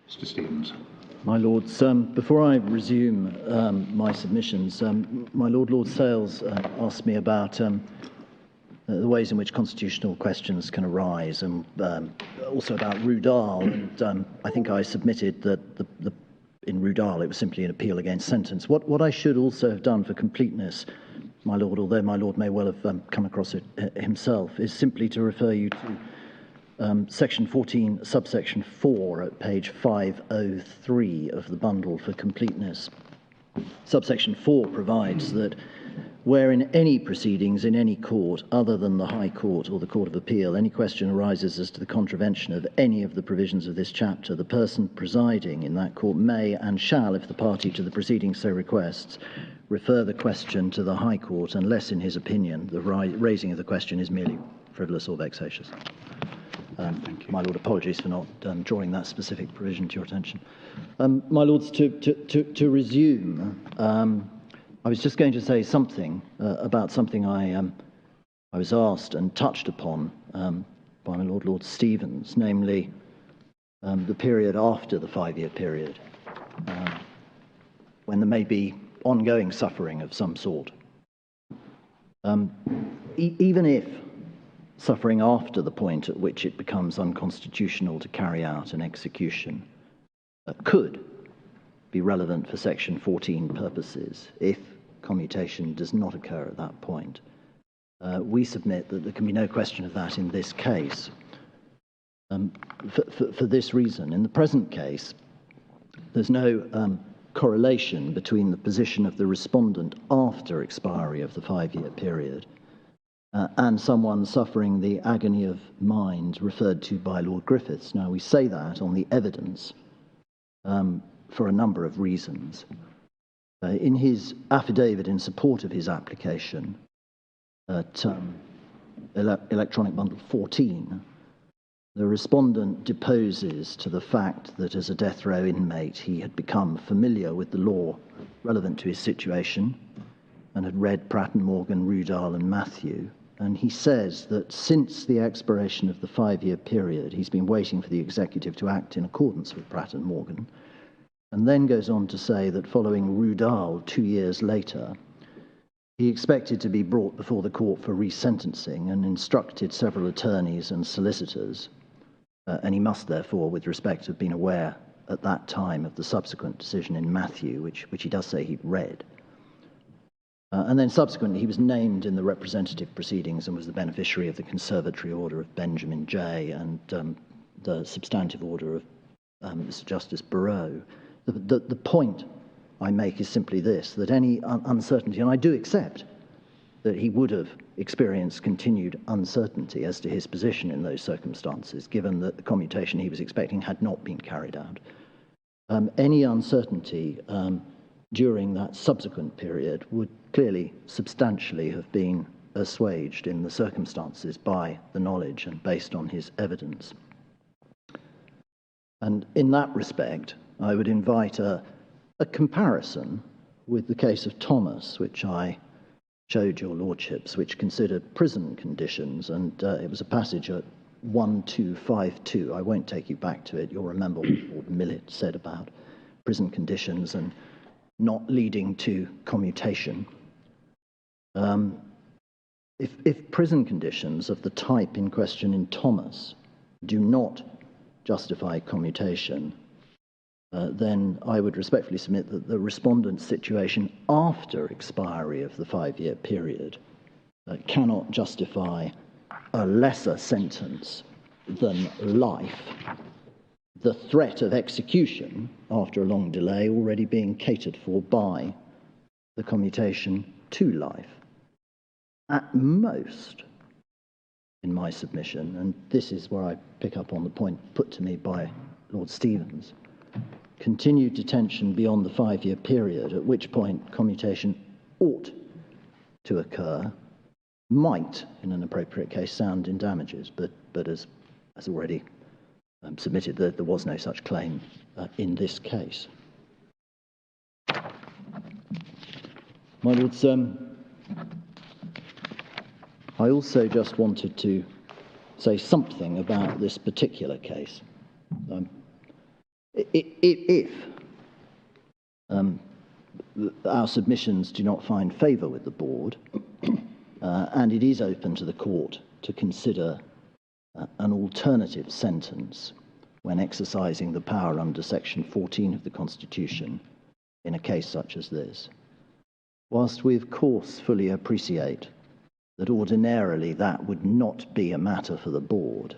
Mr. Stevens. My Lords, before I resume my submissions, my Lord Sales asked me about the ways in which constitutional questions can arise, and also about Rudal. And I think I submitted that in Rudal it was simply an appeal against sentence. What I should also have done for completeness, my Lord, although my Lord may well have come across it himself, is simply to refer you to Section 14, subsection 4 at page 503 of the bundle for completeness. Subsection 4 provides that where in any proceedings in any court other than the High Court or the Court of Appeal any question arises as to the contravention of any of the provisions of this chapter, the person presiding in that court may and shall, if the party to the proceedings so requests, refer the question to the High Court unless, in his opinion, the raising of the question is merely frivolous or vexatious. My Lord, apologies for not drawing that specific provision to your attention. My Lords, to resume, I was just going to say something about something I was asked and touched upon by my Lord Stevens, namely the period after the 5-year period, when there may be ongoing suffering of some sort. Even if suffering after the point at which it becomes unconstitutional to carry out an execution could be relevant for Section 14 purposes if commutation does not occur at that point. We submit that there can be no question of that in this case. For this reason, in the present case, there's no correlation between the position of the respondent after expiry of the 5-year period and someone suffering the agony of mind referred to by Lord Griffiths. Now, we say that on the evidence for a number of reasons. In his affidavit in support of his application at Electronic Bundle 14, the respondent deposes to the fact that as a death row inmate he had become familiar with the law relevant to his situation and had read Pratt Morgan, Rudal and Matthew. And he says that since the expiration of the 5-year period, he's been waiting for the executive to act in accordance with Pratt and Morgan, and then goes on to say that following Rudal 2 years later, he expected to be brought before the court for resentencing and instructed several attorneys and solicitors, and he must therefore, with respect, have been aware at that time of the subsequent decision in Matthew, which he does say he'd read. And then subsequently, he was named in the representative proceedings and was the beneficiary of the conservatory order of Benjamin J. and the substantive order of Mr. Justice Barrow. The point I make is simply this, that any uncertainty, and I do accept that he would have experienced continued uncertainty as to his position in those circumstances, given that the commutation he was expecting had not been carried out. Any uncertainty during that subsequent period would clearly substantially have been assuaged in the circumstances by the knowledge and based on his evidence. And in that respect, I would invite a comparison with the case of Thomas, which I showed your lordships, which considered prison conditions, and it was a passage at 1252. I won't take you back to it. You'll remember what Lord Millett said about prison conditions and not leading to commutation. If prison conditions of the type in question in Thomas do not justify commutation, then I would respectfully submit that the respondent's situation after expiry of the 5-year period cannot justify a lesser sentence than life, the threat of execution after a long delay already being catered for by the commutation to life. At most, in my submission, and this is where I pick up on the point put to me by Lord Stevens, continued detention beyond the 5-year period, at which point commutation ought to occur, might, in an appropriate case, sound in damages, but as already submitted, there was no such claim in this case. My Lords, I also just wanted to say something about this particular case. if our submissions do not find favour with the board, and it is open to the court to consider an alternative sentence when exercising the power under Section 14 of the Constitution in a case such as this. Whilst we of course fully appreciate that ordinarily that would not be a matter for the board,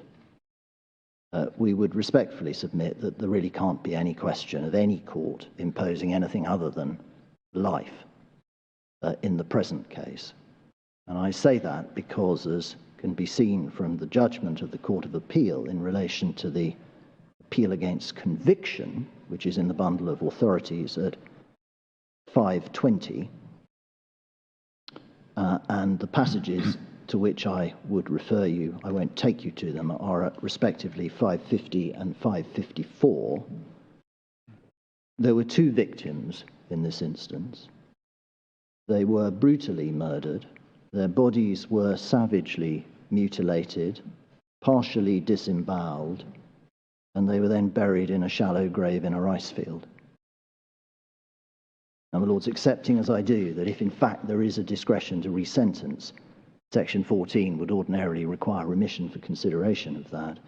we would respectfully submit that there really can't be any question of any court imposing anything other than life in the present case. And I say that because, as can be seen from the judgment of the Court of Appeal in relation to the appeal against conviction, which is in the bundle of authorities at 520, and the passages to which I would refer you, I won't take you to them, are at respectively 550 and 554. There were two victims in this instance. They were brutally murdered. Their bodies were savagely mutilated, partially disemboweled, and they were then buried in a shallow grave in a rice field. Now, my Lords, accepting as I do that if in fact there is a discretion to resentence, Section 14 would ordinarily require remission for consideration of that,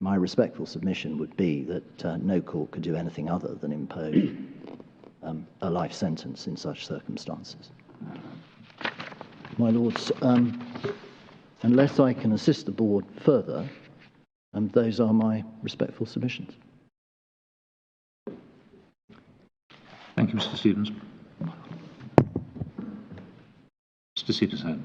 my respectful submission would be that no court could do anything other than impose a life sentence in such circumstances. My Lords, unless I can assist the board further, those are my respectful submissions. Thank you, Mr. Stevens. Mr. Citation.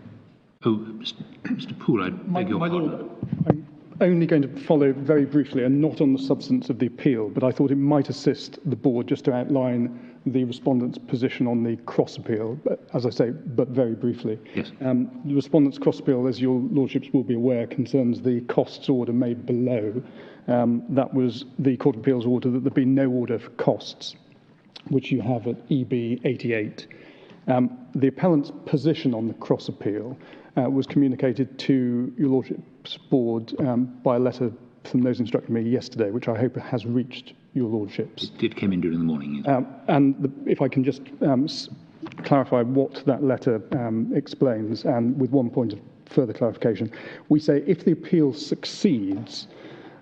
Oh, Mr. Poole, I beg your pardon. Lord, I'm only going to follow very briefly and not on the substance of the appeal, but I thought it might assist the board just to outline the respondent's position on the cross-appeal, as I say, but very briefly. Yes. The respondent's cross-appeal, as your lordships will be aware, concerns the costs order made below. That was the Court of Appeal's order that there be no order for costs, which you have at EB 88. The appellant's position on the cross-appeal was communicated to your lordship's board by a letter from those instructing me yesterday, which I hope has reached your lordships. It came in during the morning. Yes. If I can just clarify what that letter explains, and with one point of further clarification, we say if the appeal succeeds,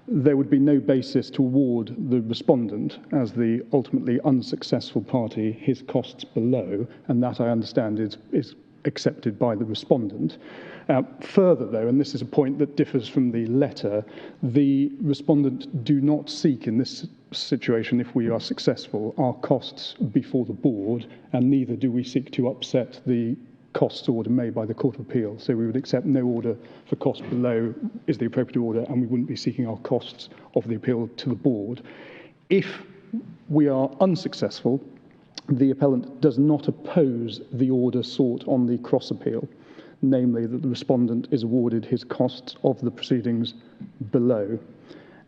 there would be no basis to award the respondent, as the ultimately unsuccessful party, his costs below, and that I understand is accepted by the respondent. Further, though, and this is a point that differs from the letter, the respondent do not seek in this situation, if we are successful, our costs before the board, and neither do we seek to upset the costs order made by the Court of Appeal. So we would accept no order for costs below is the appropriate order, and we wouldn't be seeking our costs of the appeal to the board. If we are unsuccessful, the appellant does not oppose the order sought on the cross-appeal, namely that the respondent is awarded his costs of the proceedings below.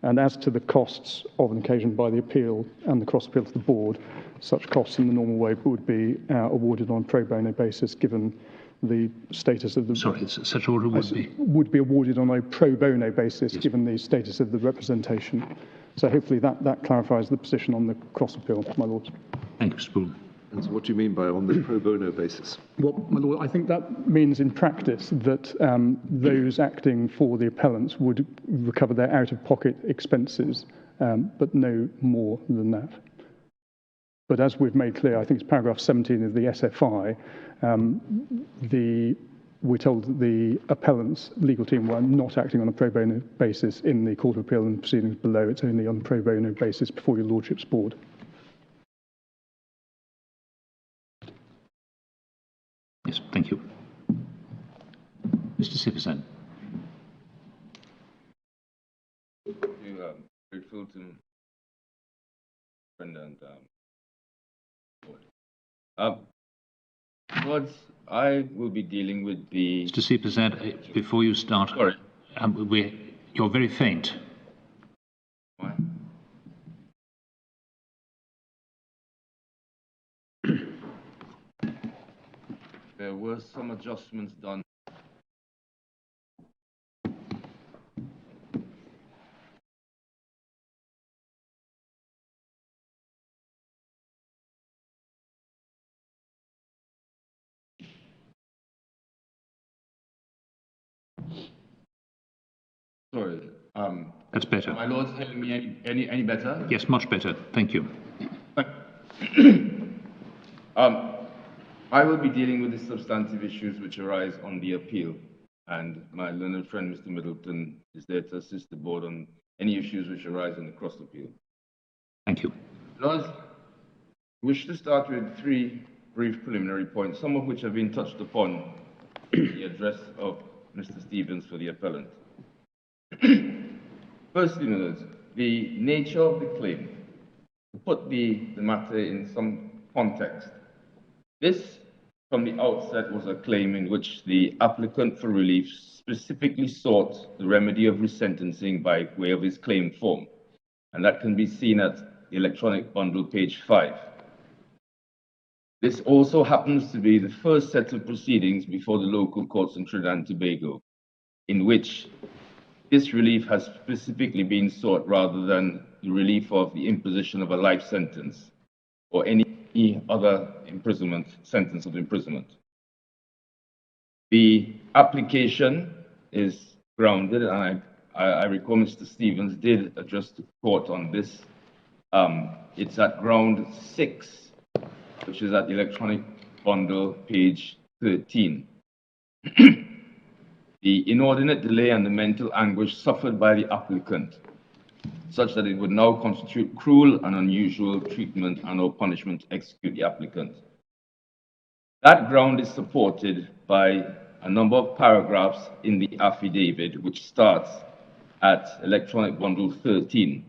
And as to the costs of an occasion by the appeal and the cross-appeal to the board, such costs in the normal way would be awarded on a pro bono basis, given the status of the... Sorry, such order would be awarded on a pro bono basis, yes, given the status of the representation. So hopefully that clarifies the position on the cross-appeal, my lords. Thank you, Mr. Poole. And so what do you mean by on the pro bono basis? Well, my lord, I think that means in practice that those acting for the appellants would recover their out-of-pocket expenses, but no more than that. But as we've made clear, I think it's paragraph 17 of the SFI, we're told that the appellant's legal team were not acting on a pro bono basis in the Court of Appeal and proceedings below. It's only on a pro bono basis before your lordship's board. Yes, thank you. Mr. Citation. Grateful to friend and what I will be dealing with the... Mr. Citation, before you start, sorry. You're very faint. Why? There were some adjustments done. Sorry. That's better. My Lord's hearing me any better? Yes, much better. Thank you. I will be dealing with the substantive issues which arise on the appeal, and my learned friend, Mr. Middleton, is there to assist the board on any issues which arise on the cross appeal. Thank you. Lords, I wish to start with three brief preliminary points, some of which have been touched upon in the address of Mr. Stevens for the appellant. Firstly, Lords, the nature of the claim. To put the matter in some context, this, from the outset, was a claim in which the applicant for relief specifically sought the remedy of resentencing by way of his claim form, and that can be seen at the electronic bundle, page 5. This also happens to be the first set of proceedings before the local courts in Trinidad and Tobago, in which this relief has specifically been sought rather than the relief of the imposition of a life sentence or any other imprisonment, sentence of imprisonment. The application is grounded, and I recall Mr. Stevens did address the court on this. It's at ground 6, which is at the electronic bundle, page 13. The inordinate delay and the mental anguish suffered by the applicant, such that it would now constitute cruel and unusual treatment and or punishment to execute the applicant. That ground is supported by a number of paragraphs in the affidavit, which starts at electronic bundle 13.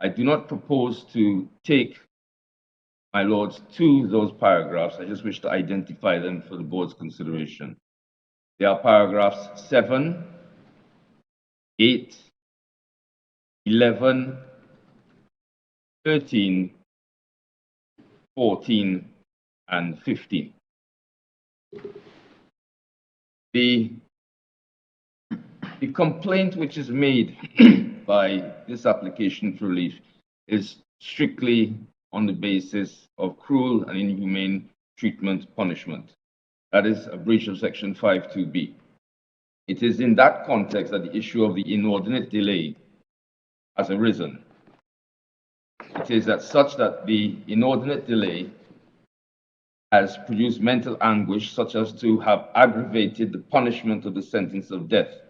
I do not propose to take my lords to those paragraphs. I just wish to identify them for the board's consideration. They are paragraphs 7, 8, 11, 13, 14, and 15. The complaint which is made by this application for relief is strictly on the basis of cruel and inhumane treatment punishment. That is a breach of section 5(2)(b). It is in that context that the issue of the inordinate delay has arisen. It is as such that the inordinate delay has produced mental anguish such as to have aggravated the punishment of the sentence of death.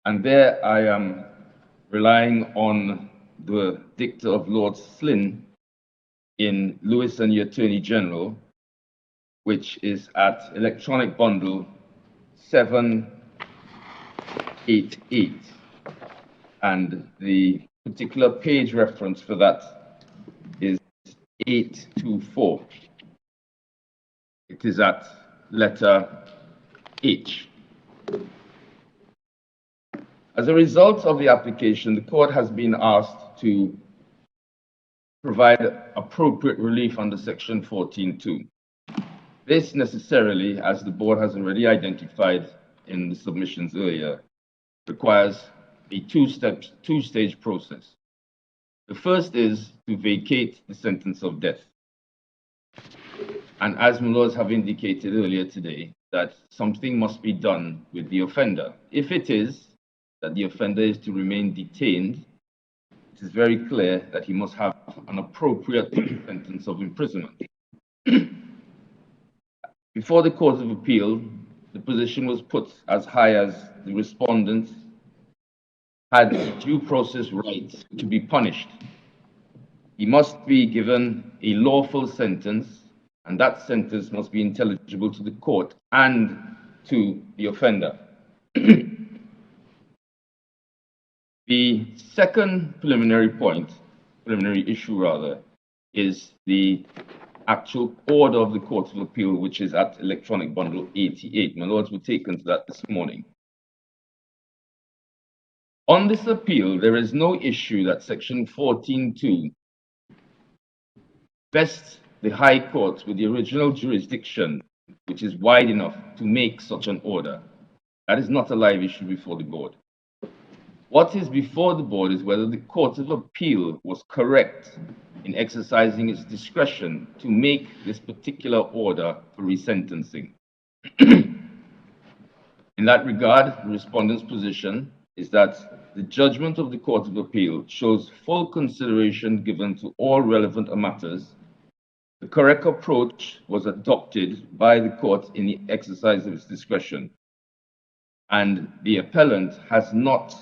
And there I am relying on the dicta of Lord Slynn in Lewis and the Attorney General, which is at electronic bundle 788. And the particular page reference for that is 824. It is at letter H. As a result of the application, the court has been asked to provide appropriate relief under section 14(2). This necessarily, as the board has already identified in the submissions earlier, requires a two-stage process. The first is to vacate the sentence of death. And as my lords have indicated earlier today, that something must be done with the offender. If it is that the offender is to remain detained, it is very clear that he must have an appropriate sentence of imprisonment. Before the Court of Appeal, the position was put as high as the respondent had due process rights to be punished. He must be given a lawful sentence, and that sentence must be intelligible to the court and to the offender. The second preliminary issue, is the actual order of the Court of Appeal, which is at electronic bundle 88. My lords were taken to that this morning. On this appeal, there is no issue that section 14(2) vests the High Court with the original jurisdiction, which is wide enough to make such an order. That is not a live issue before the board. What is before the board is whether the Court of Appeal was correct in exercising its discretion to make this particular order for resentencing. In that regard, the respondent's position is that the judgment of the Court of Appeal shows full consideration given to all relevant matters. The correct approach was adopted by the court in the exercise of its discretion, and the appellant has not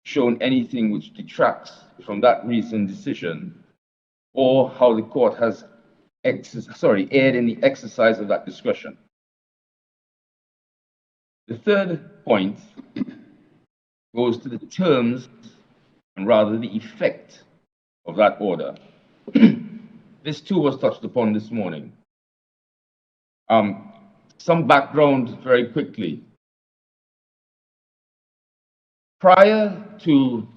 shown anything which detracts from that recent decision or how the court has erred in the exercise of that discretion. The third point goes to the terms and rather the effect of that order. This too was touched upon this morning. Some background very quickly. Prior to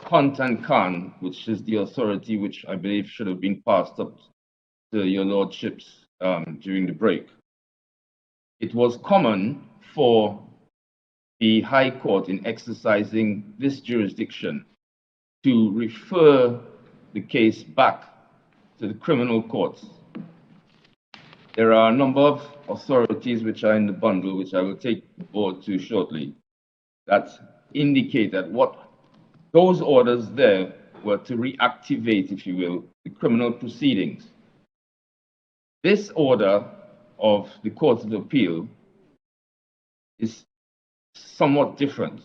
Hunt and Khan, which is the authority which I believe should have been passed up to your lordships during the break, it was common for the High Court in exercising this jurisdiction to refer the case back to the criminal courts. There are a number of authorities which are in the bundle, which I will take board to shortly, that indicate that what those orders there were to reactivate, if you will, the criminal proceedings. This order of the Court of Appeal is somewhat different.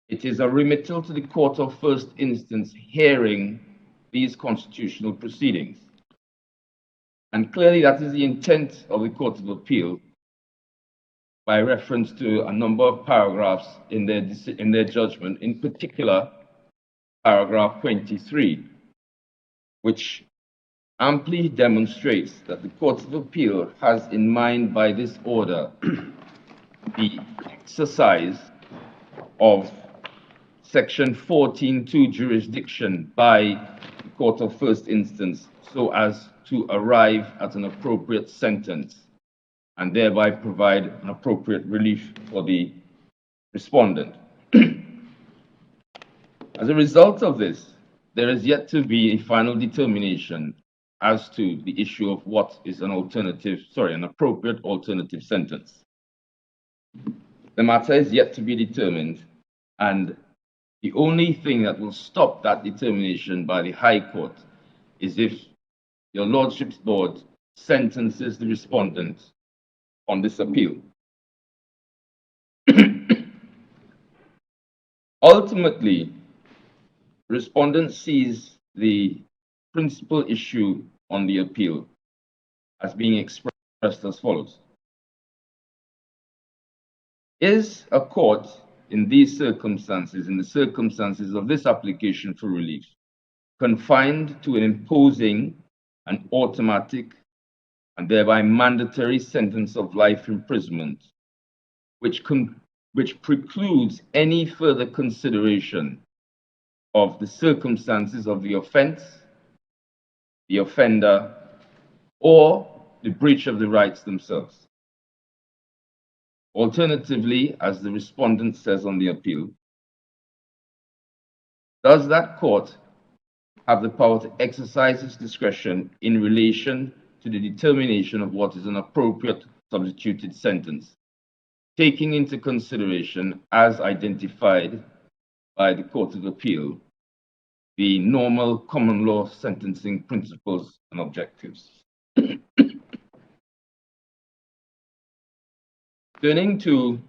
It is a remittal to the Court of First Instance hearing these constitutional proceedings. And clearly that is the intent of the Court of Appeal by reference to a number of paragraphs in their judgment, in particular paragraph 23, which amply demonstrates that the Court of Appeal has in mind by this order the exercise of Section 14(2) jurisdiction by the Court of First Instance so as to arrive at an appropriate sentence and thereby provide an appropriate relief for the respondent. As a result of this, there is yet to be a final determination as to the issue of what is an appropriate alternative sentence. The matter is yet to be determined, and the only thing that will stop that determination by the High Court is if your Lordship's Board sentences the respondent on this appeal. Ultimately, the respondent sees the principal issue on the appeal as being expressed as follows. Is a court in these circumstances, in the circumstances of this application for relief, confined to an imposing an automatic and thereby mandatory sentence of life imprisonment, which precludes any further consideration of the circumstances of the offense, the offender, or the breach of the rights themselves. Alternatively, as the respondent says on the appeal, does that court have the power to exercise its discretion in relation to the determination of what is an appropriate substituted sentence, taking into consideration, as identified by the Court of Appeal, the normal common law sentencing principles and objectives? Turning to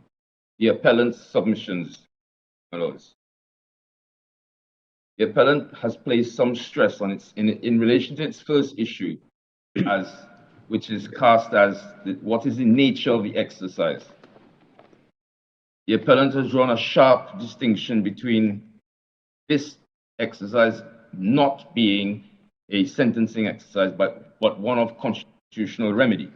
the appellant's submissions, my lords, the appellant has placed some stress on in relation to its first issue, which is cast as what is the nature of the exercise. The appellant has drawn a sharp distinction between this exercise not being a sentencing exercise, but one of constitutional remedy.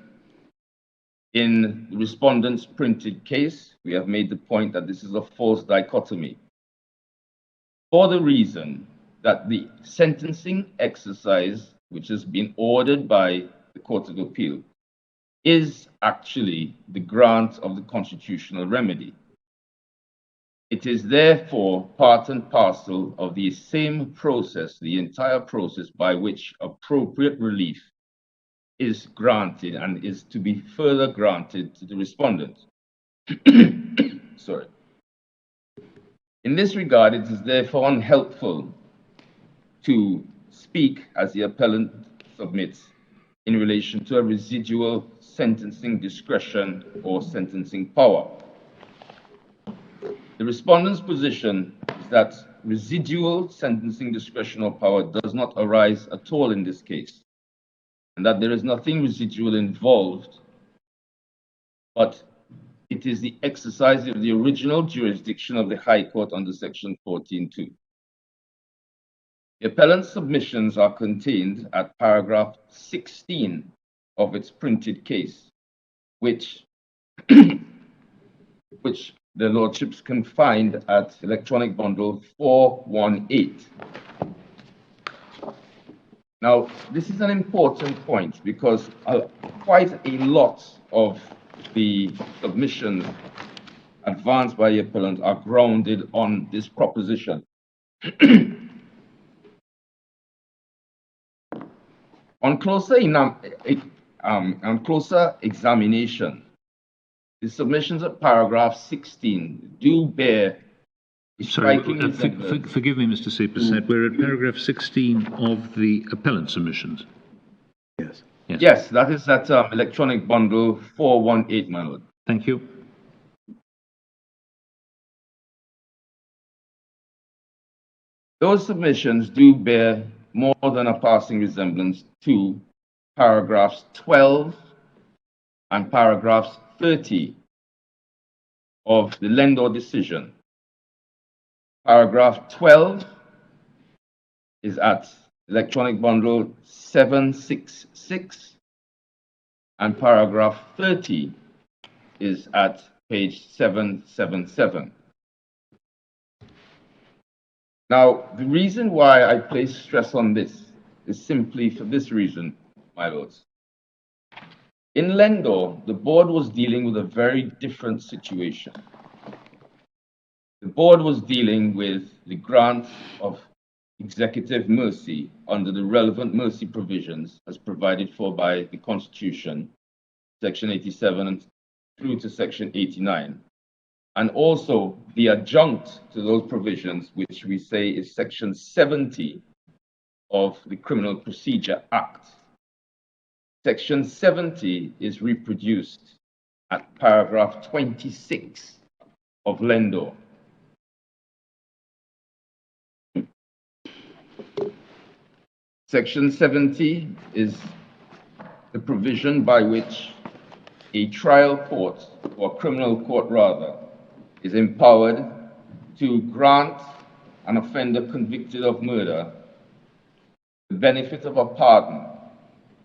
In the respondent's printed case, we have made the point that this is a false dichotomy, for the reason that the sentencing exercise, which has been ordered by the Court of Appeal, is actually the grant of the constitutional remedy. It is therefore part and parcel of the same process, the entire process by which appropriate relief is granted and is to be further granted to the respondent. Sorry. In this regard, it is therefore unhelpful to speak, as the appellant submits, in relation to a residual sentencing discretion or sentencing power. The respondent's position is that residual sentencing discretion or power does not arise at all in this case, and that there is nothing residual involved, but it is the exercise of the original jurisdiction of the High Court under Section 14(2). The appellant's submissions are contained at paragraph 16 of its printed case, which the Lordships can find at electronic bundle 418. Now, this is an important point because quite a lot of the submissions advanced by the appellant are grounded on this proposition. On closer examination, the submissions at paragraph 16 do bear a striking resemblance. Forgive me, Mr. Seepersad, we're at paragraph 16 of the appellant submissions. Yes. Yes, that is that electronic bundle 418, my lord. Thank you. Those submissions do bear more than a passing resemblance to paragraphs 12 and paragraphs 30 of the Lendor decision. Paragraph 12 is at electronic bundle 766, and paragraph 30 is at page 777. Now, the reason why I place stress on this is simply for this reason, my lords. In Lendor, the board was dealing with a very different situation. The board was dealing with the grant of executive mercy under the relevant mercy provisions as provided for by the Constitution, Section 87 and through to Section 89. And also the adjunct to those provisions, which we say is Section 70 of the Criminal Procedure Act. Section 70 is reproduced at paragraph 26 of Lendor. Section 70 is the provision by which a trial court, or criminal court rather, is empowered to grant an offender convicted of murder the benefit of a pardon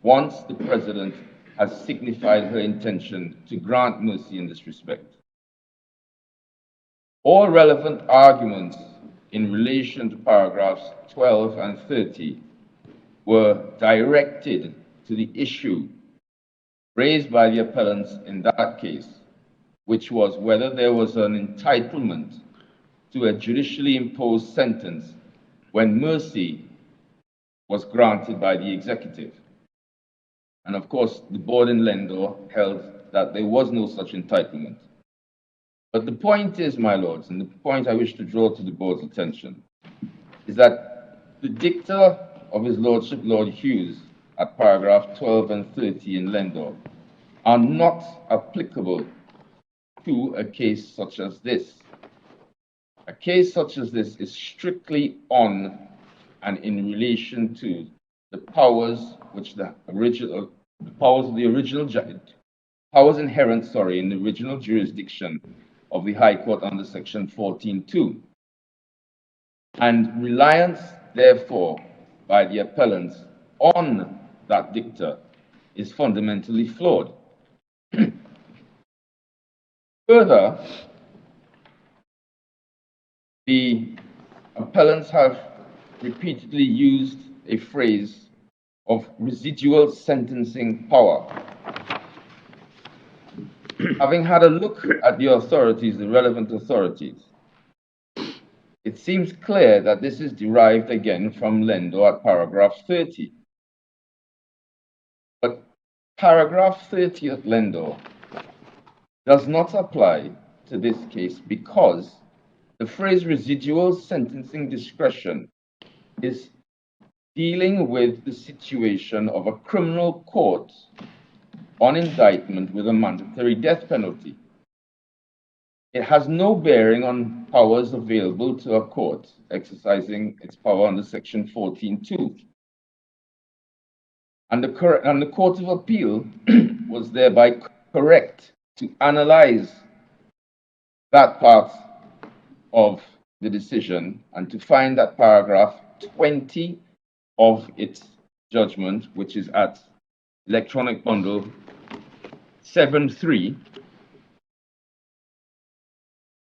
once the President has signified her intention to grant mercy in this respect. All relevant arguments in relation to paragraphs 12 and 30 were directed to the issue raised by the appellants in that case, which was whether there was an entitlement to a judicially imposed sentence when mercy was granted by the executive. And of course, the board in Lendor held that there was no such entitlement. But the point is, my lords, and the point I wish to draw to the board's attention, is that the dicta of His Lordship Lord Hughes at paragraph 12 and 30 in Lendor are not applicable to a case such as this. A case such as this is strictly on and in relation to the powers which the original, powers inherent, in the original jurisdiction of the High Court under Section 14(2). And reliance, therefore, by the appellants on that dicta is fundamentally flawed. Further, the appellants have repeatedly used a phrase of residual sentencing power. Having had a look at the authorities, the relevant authorities, it seems clear that this is derived again from Lendor at paragraph 30. But paragraph 30 of Lendor does not apply to this case because the phrase residual sentencing discretion is dealing with the situation of a criminal court on indictment with a mandatory death penalty. It has no bearing on powers available to a court exercising its power under Section 14(2). And the Court of Appeal was thereby correct to analyze that part of the decision and to find that paragraph 20 of its judgment, which is at electronic bundle 7.3,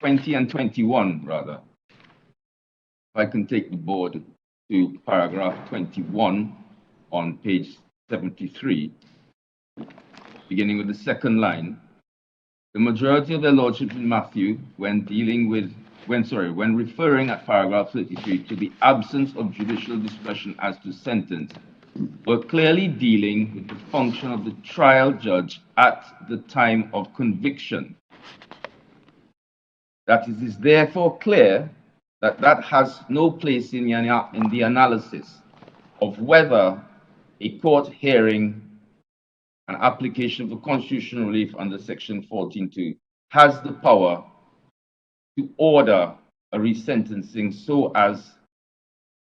20 and 21 rather. If I can take the board to paragraph 21 on page 73, beginning with the second line. The majority of their lordships in Matthew, when referring at paragraph 33 to the absence of judicial discretion as to sentence, were clearly dealing with the function of the trial judge at the time of conviction. That it is therefore clear that that has no place in the analysis of whether a court hearing an application for constitutional relief under Section 14(2) has the power to order a resentencing so as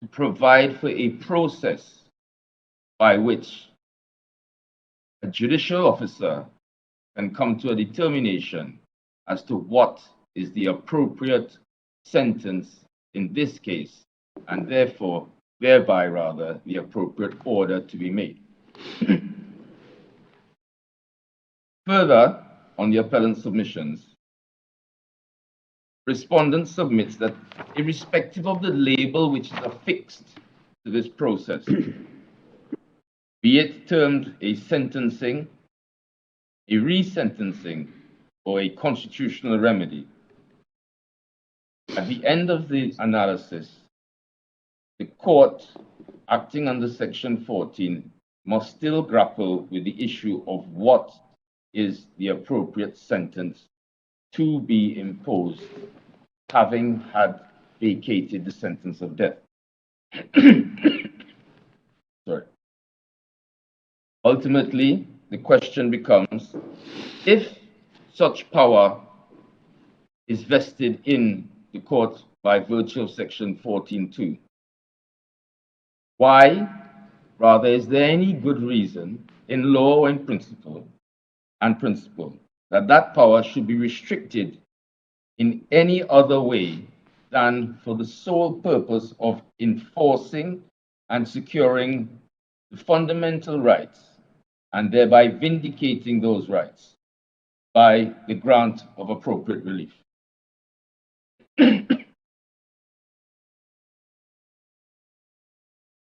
to provide for a process by which a judicial officer can come to a determination as to what is the appropriate sentence in this case, and therefore, thereby rather, the appropriate order to be made. Further, on the appellant submissions, respondent submits that irrespective of the label which is affixed to this process, be it termed a sentencing, a resentencing, or a constitutional remedy, at the end of the analysis, the court, acting under Section 14, must still grapple with the issue of what is the appropriate sentence to be imposed, having had vacated the sentence of death. Sorry. Ultimately, the question becomes, if such power is vested in the court by virtue of Section 14(2), why, rather, is there any good reason in law and principle that that power should be restricted in any other way than for the sole purpose of enforcing and securing the fundamental rights and thereby vindicating those rights by the grant of appropriate relief?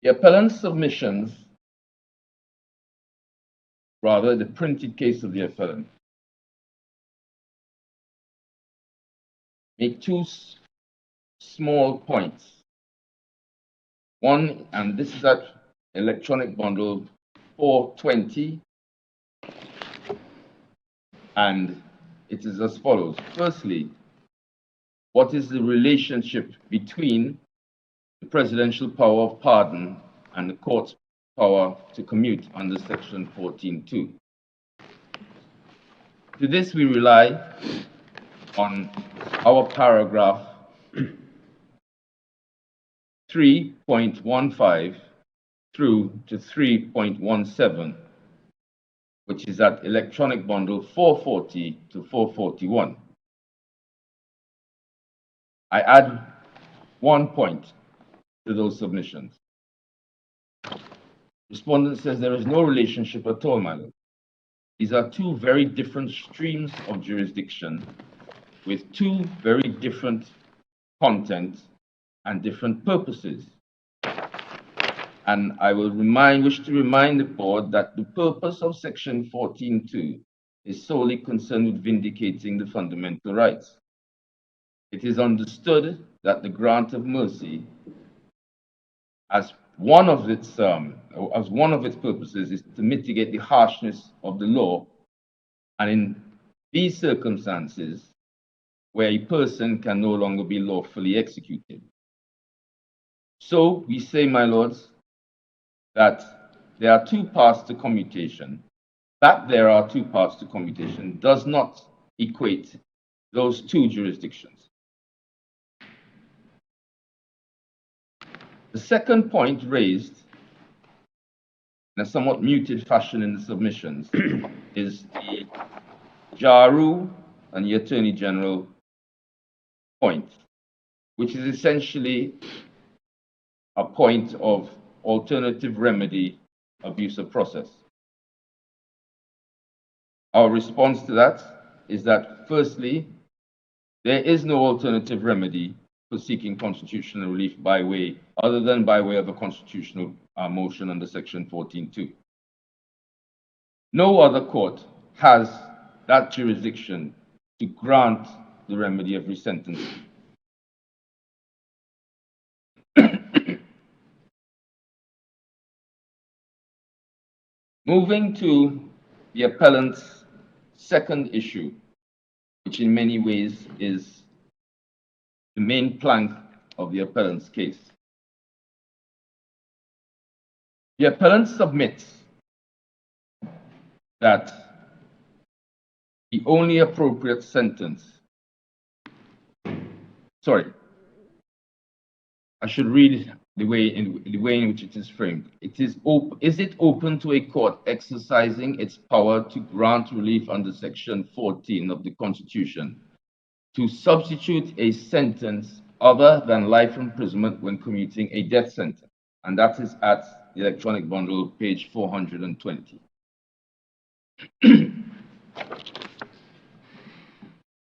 The appellant's submissions, rather the printed case of the appellant, make two small points. One, and this is at electronic bundle 420, and it is as follows. Firstly, what is the relationship between the presidential power of pardon and the court's power to commute under Section 14(2)? To this, we rely on our paragraph 3.15 through to 3.17, which is at electronic bundle 440 to 441. I add 1 point to those submissions. Respondent says there is no relationship at all, my lord. These are two very different streams of jurisdiction with two very different contents and different purposes. And I will wish to remind the board that the purpose of Section 14(2) is solely concerned with vindicating the fundamental rights. It is understood that the grant of mercy, as one of its purposes, is to mitigate the harshness of the law, and in these circumstances, where a person can no longer be lawfully executed. So we say, my lords, that there are two paths to commutation. That there are two paths to commutation does not equate those two jurisdictions. The second point raised in a somewhat muted fashion in the submissions is the JARU and the Attorney General point, which is essentially a point of alternative remedy abuse of process. Our response to that is that, firstly, there is no alternative remedy for seeking constitutional relief other than by way of a constitutional motion under Section 14(2). No other court has that jurisdiction to grant the remedy of resentencing. Moving to the appellant's second issue, which in many ways is the main plank of the appellant's case. The appellant submits that the only appropriate sentence, I should read the way in which it is framed. Is it open to a court exercising its power to grant relief under Section 14 of the Constitution to substitute a sentence other than life imprisonment when commuting a death sentence? And that is at the electronic bundle, page 420.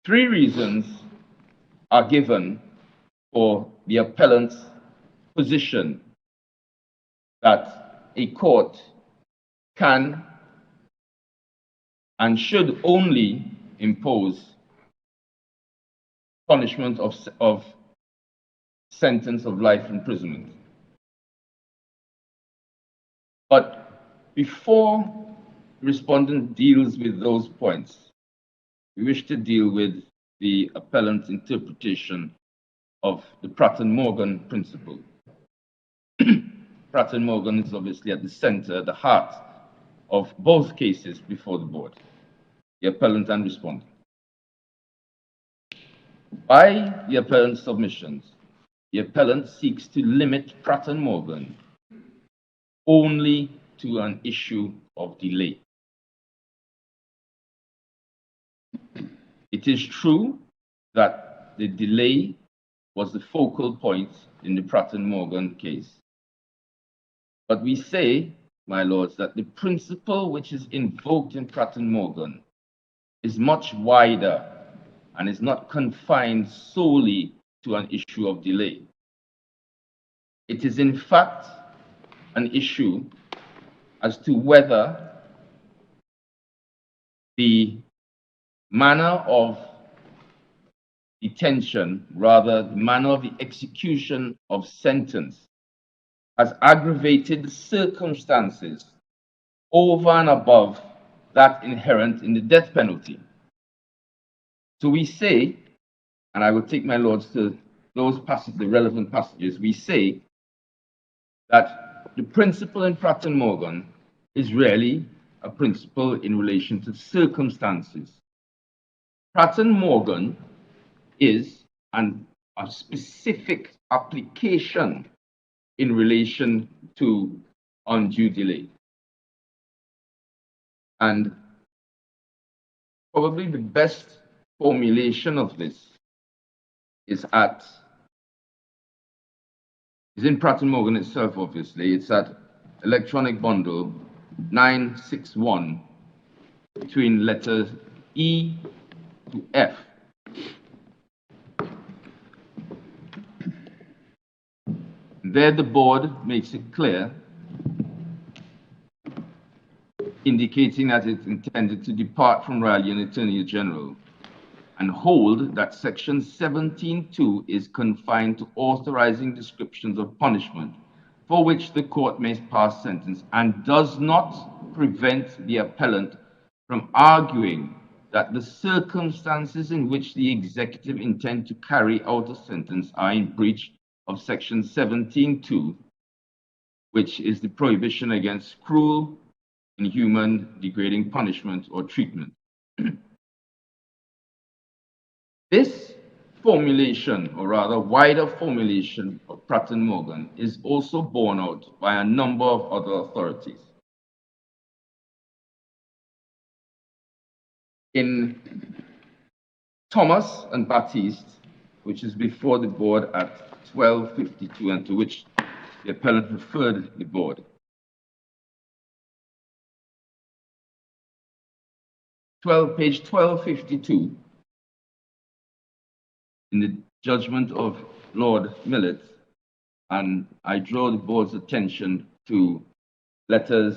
Three reasons are given for the appellant's position that a court can and should only impose punishment of sentence of life imprisonment. But before the respondent deals with those points, we wish to deal with the appellant's interpretation of the Pratt Morgan principle. Pratt Morgan is obviously at the center, the heart of both cases before the board, the appellant and respondent. By the appellant's submissions, the appellant seeks to limit Pratt Morgan only to an issue of delay. It is true that the delay was the focal point in the Pratt Morgan case. But we say, my lords, that the principle which is invoked in Pratt Morgan is much wider and is not confined solely to an issue of delay. It is in fact an issue as to whether the manner of detention, rather the manner of the execution of sentence, has aggravated the circumstances over and above that inherent in the death penalty. So we say, and I will take my lords to those passages, the relevant passages, we say that the principle in Pratt Morgan is really a principle in relation to circumstances. Pratt Morgan is a specific application in relation to undue delay. And probably the best formulation of this is in Pratt Morgan itself, obviously. It's at electronic bundle 961 between letters E to F. There the board makes it clear, indicating that it's intended to depart from Raleigh and Attorney General and hold that Section 17(2) is confined to authorizing descriptions of punishment for which the court may pass sentence and does not prevent the appellant from arguing that the circumstances in which the executive intend to carry out a sentence are in breach of section 17(2), which is the prohibition against cruel, inhuman, degrading punishment or treatment. This formulation, or rather wider formulation of Pratt Morgan, is also borne out by a number of other authorities. In Thomas and Baptiste, which is before the board at 1252 and to which the appellant referred the board, page 1252, in the judgment of Lord Millet, and I draw the board's attention to letters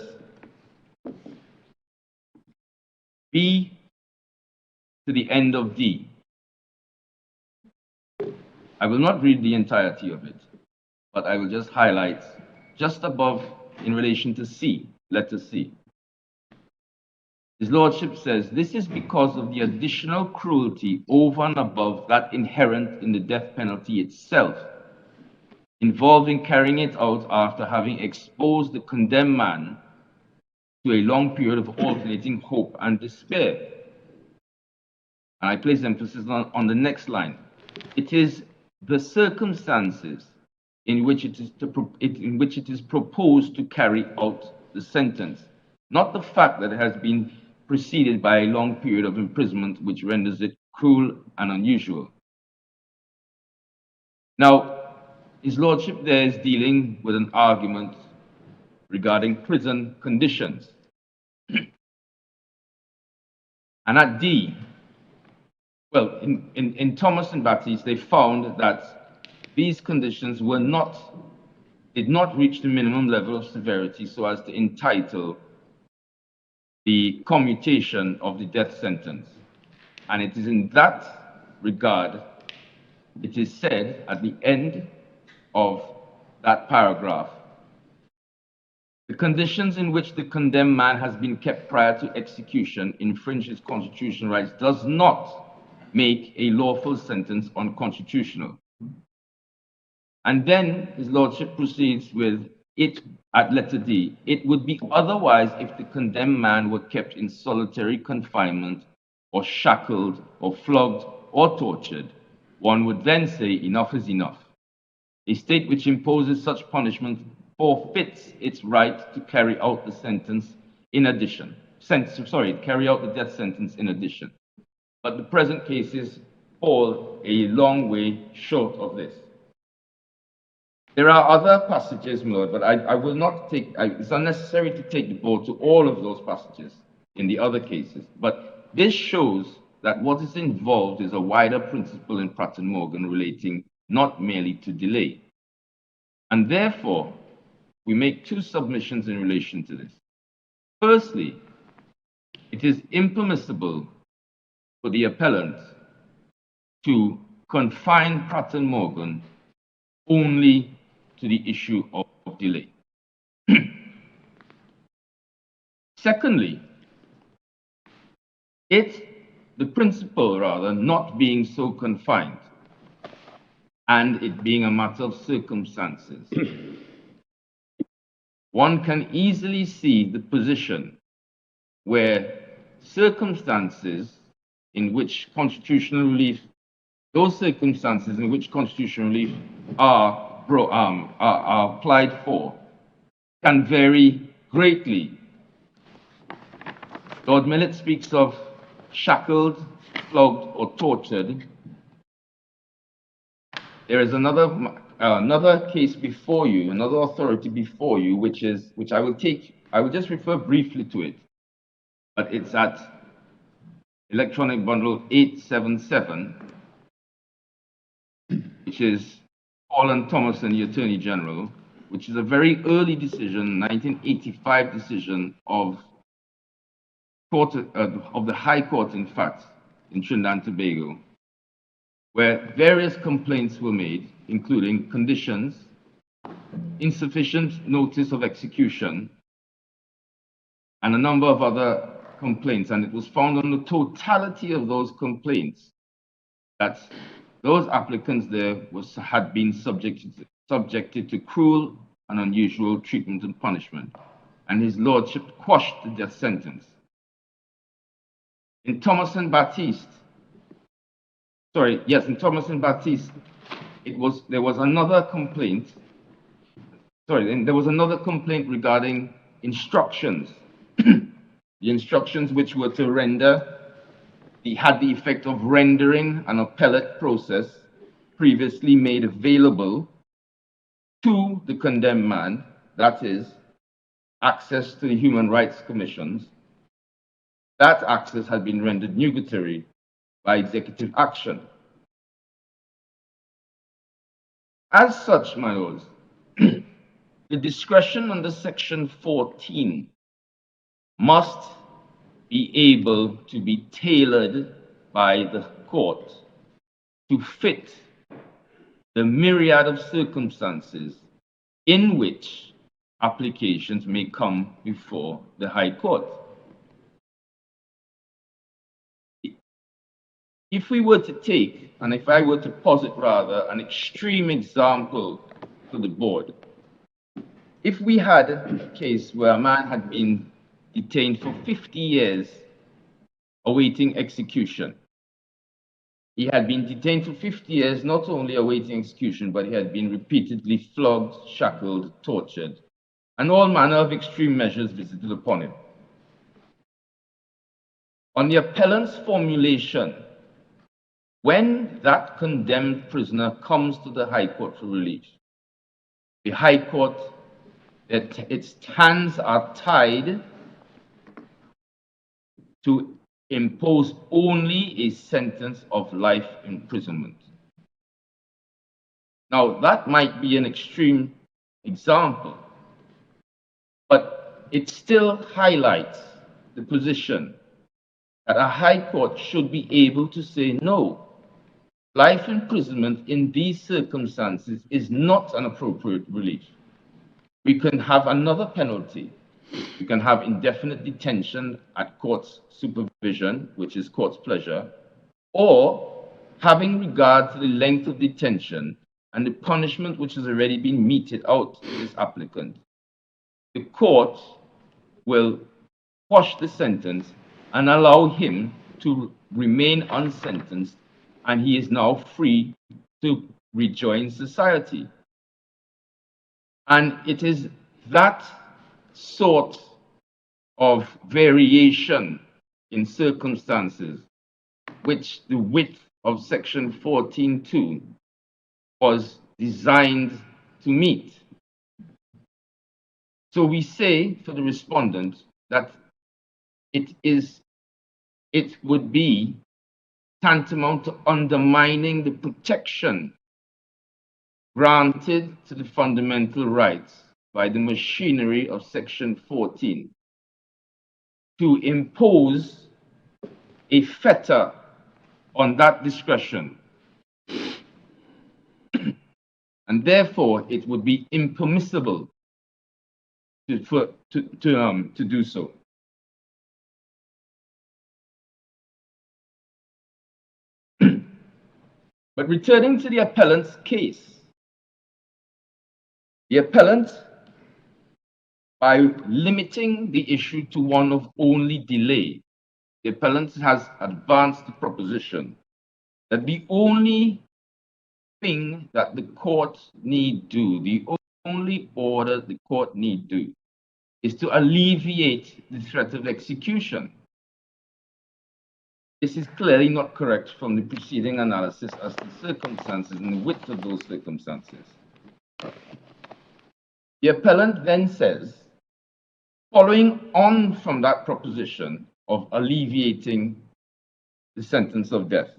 B to the end of D. I will not read the entirety of it, but I will just highlight just above in relation to C, letter C. His Lordship says, this is because of the additional cruelty over and above that inherent in the death penalty itself, involved in carrying it out after having exposed the condemned man to a long period of alternating hope and despair. And I place emphasis on the next line. It is the circumstances in which it is proposed to carry out the sentence, not the fact that it has been preceded by a long period of imprisonment which renders it cruel and unusual. Now, His Lordship there is dealing with an argument regarding prison conditions. And at D, well, in Thomas and Baptiste, they found that these conditions did not reach the minimum level of severity so as to entitle the commutation of the death sentence. And it is in that regard, it is said at the end of that paragraph, the conditions in which the condemned man has been kept prior to execution infringe his constitutional rights does not make a lawful sentence unconstitutional. And then His Lordship proceeds with it at letter D. It would be otherwise if the condemned man were kept in solitary confinement or shackled or flogged or tortured. One would then say enough is enough. A state which imposes such punishment forfeits its right to carry out the sentence in addition. Carry out the death sentence in addition. But the present cases fall a long way short of this. There are other passages, my Lord, but I will not take, it's unnecessary to take the board to all of those passages in the other cases. But this shows that what is involved is a wider principle in Pratt Morgan relating not merely to delay. And therefore, we make two submissions in relation to this. Firstly, it is impermissible for the appellant to confine Pratt Morgan only to the issue of delay. Secondly, the principle rather not being so confined and it being a matter of circumstances, one can easily see the position where circumstances in which constitutional relief, those circumstances in which constitutional relief are applied for, can vary greatly. Lord Millet speaks of shackled, flogged, or tortured. There is another case before you, another authority before you, which I will just refer briefly to it, but it's at electronic bundle 877, which is Paul and Thomason, the Attorney General, which is a very early decision, 1985 decision of the High Court, in fact, in Trinidad and Tobago, where various complaints were made, including conditions, insufficient notice of execution, and a number of other complaints, and it was found on the totality of those complaints that those applicants there had been subjected to cruel and unusual treatment and punishment, and his lordship quashed the death sentence. In Thomas and Baptiste, in Thomas and Baptiste, there was another complaint. There was another complaint regarding instructions. The instructions which were to had the effect of rendering an appellate process previously made available to the condemned man, that is, access to the human rights commissions. That access had been rendered nugatory by executive action. As such, my lords, the discretion under Section 14 must be able to be tailored by the court to fit the myriad of circumstances in which applications may come before the High Court. If we were to take, and if I were to posit rather, an extreme example to the board, if we had a case where a man had been detained for 50 years awaiting execution. He had been detained for 50 years, not only awaiting execution, but he had been repeatedly flogged, shackled, tortured, and all manner of extreme measures visited upon him. On the appellant's formulation, when that condemned prisoner comes to the High Court for relief, the High Court, its hands are tied to impose only a sentence of life imprisonment. Now, that might be an extreme example, but it still highlights the position that a High Court should be able to say, no, life imprisonment in these circumstances is not an appropriate relief. We can have another penalty. We can have indefinite detention at court's supervision, which is court's pleasure, or having regard to the length of detention and the punishment which has already been meted out to this applicant, the court will quash the sentence and allow him to remain unsentenced, and he is now free to rejoin society. And it is that sort of variation in circumstances which the width of Section 14.2 was designed to meet. So we say for the respondent that it would be tantamount to undermining the protection granted to the fundamental rights by the machinery of Section 14 to impose a fetter on that discretion. And therefore, it would be impermissible to do so. But returning to the appellant's case, the appellant, by limiting the issue to one of only delay, the appellant has advanced the proposition that the only thing that the court need do, the only order the court need do, is to alleviate the threat of execution. This is clearly not correct from the preceding analysis as to circumstances and the width of those circumstances. The appellant then says, following on from that proposition of alleviating the sentence of death,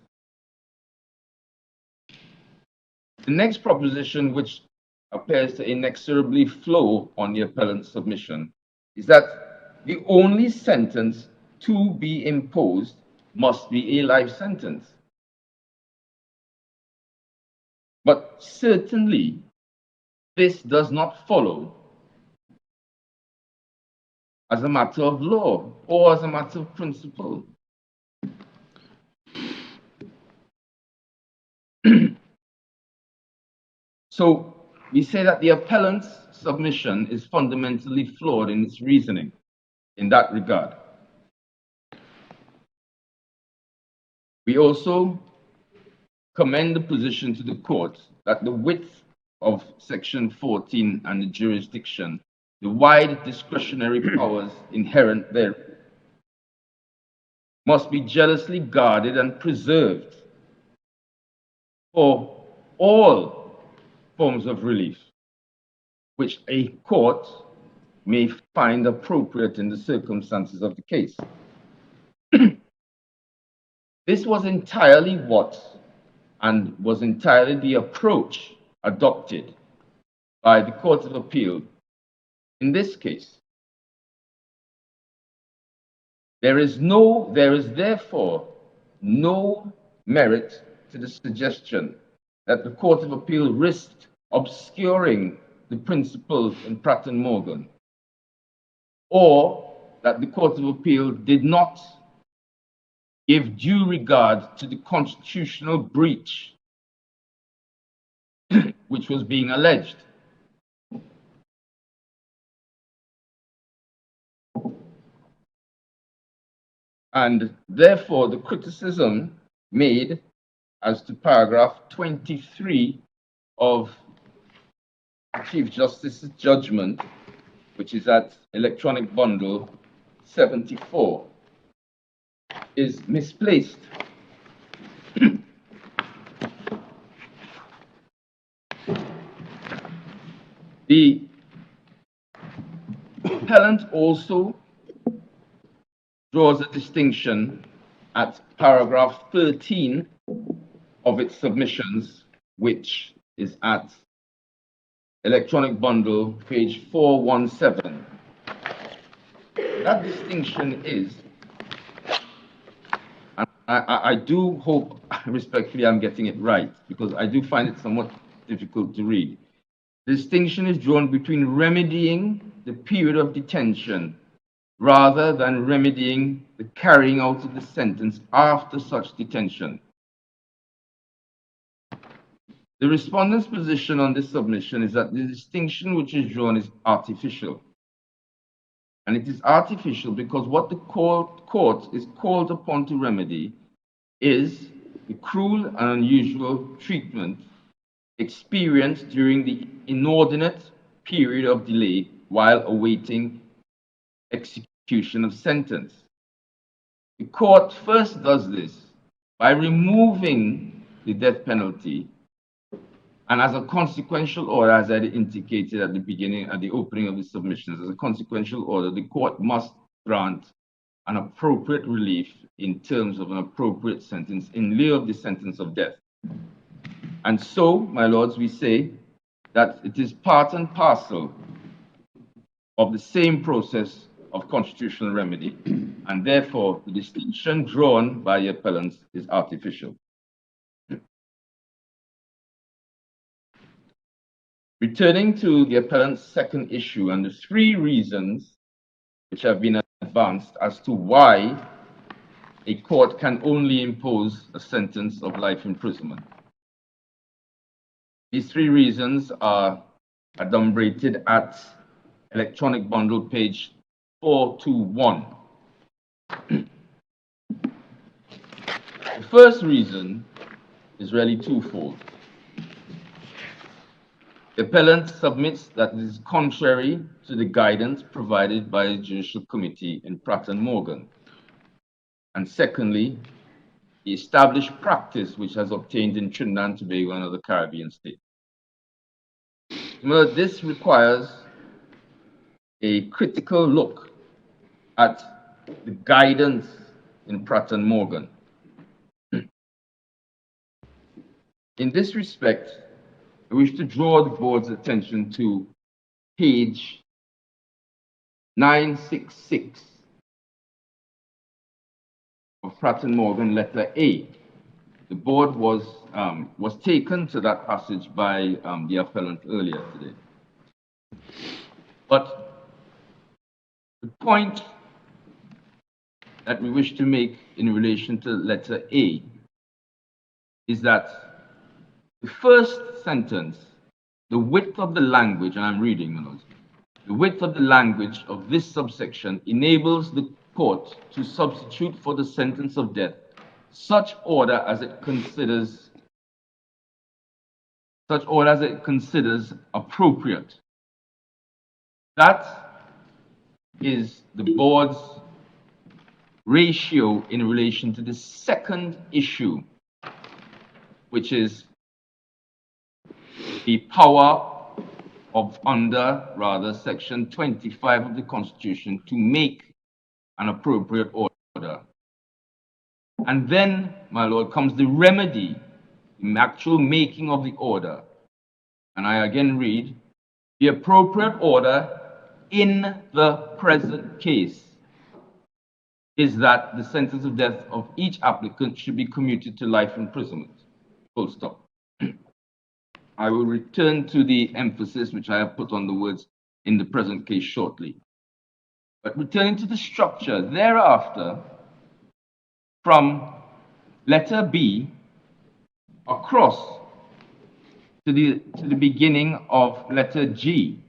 the next proposition, which appears to inexorably flow on the appellant's submission, is that the only sentence to be imposed must be a life sentence. But certainly, this does not follow as a matter of law or as a matter of principle. So we say that the appellant's submission is fundamentally flawed in its reasoning in that regard. We also commend the position to the court that the width of Section 14 and the jurisdiction, the wide discretionary powers inherent there, must be jealously guarded and preserved for all forms of relief, which a court may find appropriate in the circumstances of the case. This was entirely the approach adopted by the Court of Appeal in this case. There is therefore no merit to the suggestion that the Court of Appeal risked obscuring the principles in Pratt Morgan, or that the Court of Appeal did not give due regard to the constitutional breach which was being alleged. And therefore, the criticism made as to paragraph 23 of Chief Justice's judgment, which is at electronic bundle 74, is misplaced. The appellant also draws a distinction at paragraph 13 of its submissions, which is at electronic bundle page 417. That distinction is, and I do hope respectfully I'm getting it right, because I do find it somewhat difficult to read. The distinction is drawn between remedying the period of detention rather than remedying the carrying out of the sentence after such detention. The respondent's position on this submission is that the distinction which is drawn is artificial. And it is artificial because what the court is called upon to remedy is the cruel and unusual treatment experienced during the inordinate period of delay while awaiting execution of sentence. The court first does this by removing the death penalty, and as a consequential order, as I indicated at the beginning, at the opening of the submissions, as a consequential order, the court must grant an appropriate relief in terms of an appropriate sentence in lieu of the sentence of death. And so, my lords, we say that it is part and parcel of the same process of constitutional remedy, and therefore the distinction drawn by the appellants is artificial. Returning to the appellant's second issue and the three reasons which have been advanced as to why a court can only impose a sentence of life imprisonment. These three reasons are adumbrated at electronic bundle page 421. The first reason is really twofold. The appellant submits that it is contrary to the guidance provided by the Judicial Committee in Pratt Morgan. And secondly, the established practice which has obtained in Trinidad and Tobago and other Caribbean states. Well, this requires a critical look at the guidance in Pratt Morgan. In this respect, I wish to draw the board's attention to page 966 of Pratt Morgan, letter A. The board was taken to that passage by the appellant earlier today. But The point that we wish to make in relation to letter A is that the first sentence, the width of the language, and I'm reading, my lords, the width of the language of this subsection enables the court to substitute for the sentence of death such order as it considers appropriate. That is the board's ratio in relation to the second issue, which is the power of section 25 of the Constitution to make an appropriate order. And then, my lord, comes the remedy, the actual making of the order. And I again read, the appropriate order in the present case is that the sentence of death of each applicant should be commuted to life imprisonment. Full stop. I will return to the emphasis which I have put on the words in the present case shortly. But returning to the structure, thereafter, from letter B across to the beginning of letter G,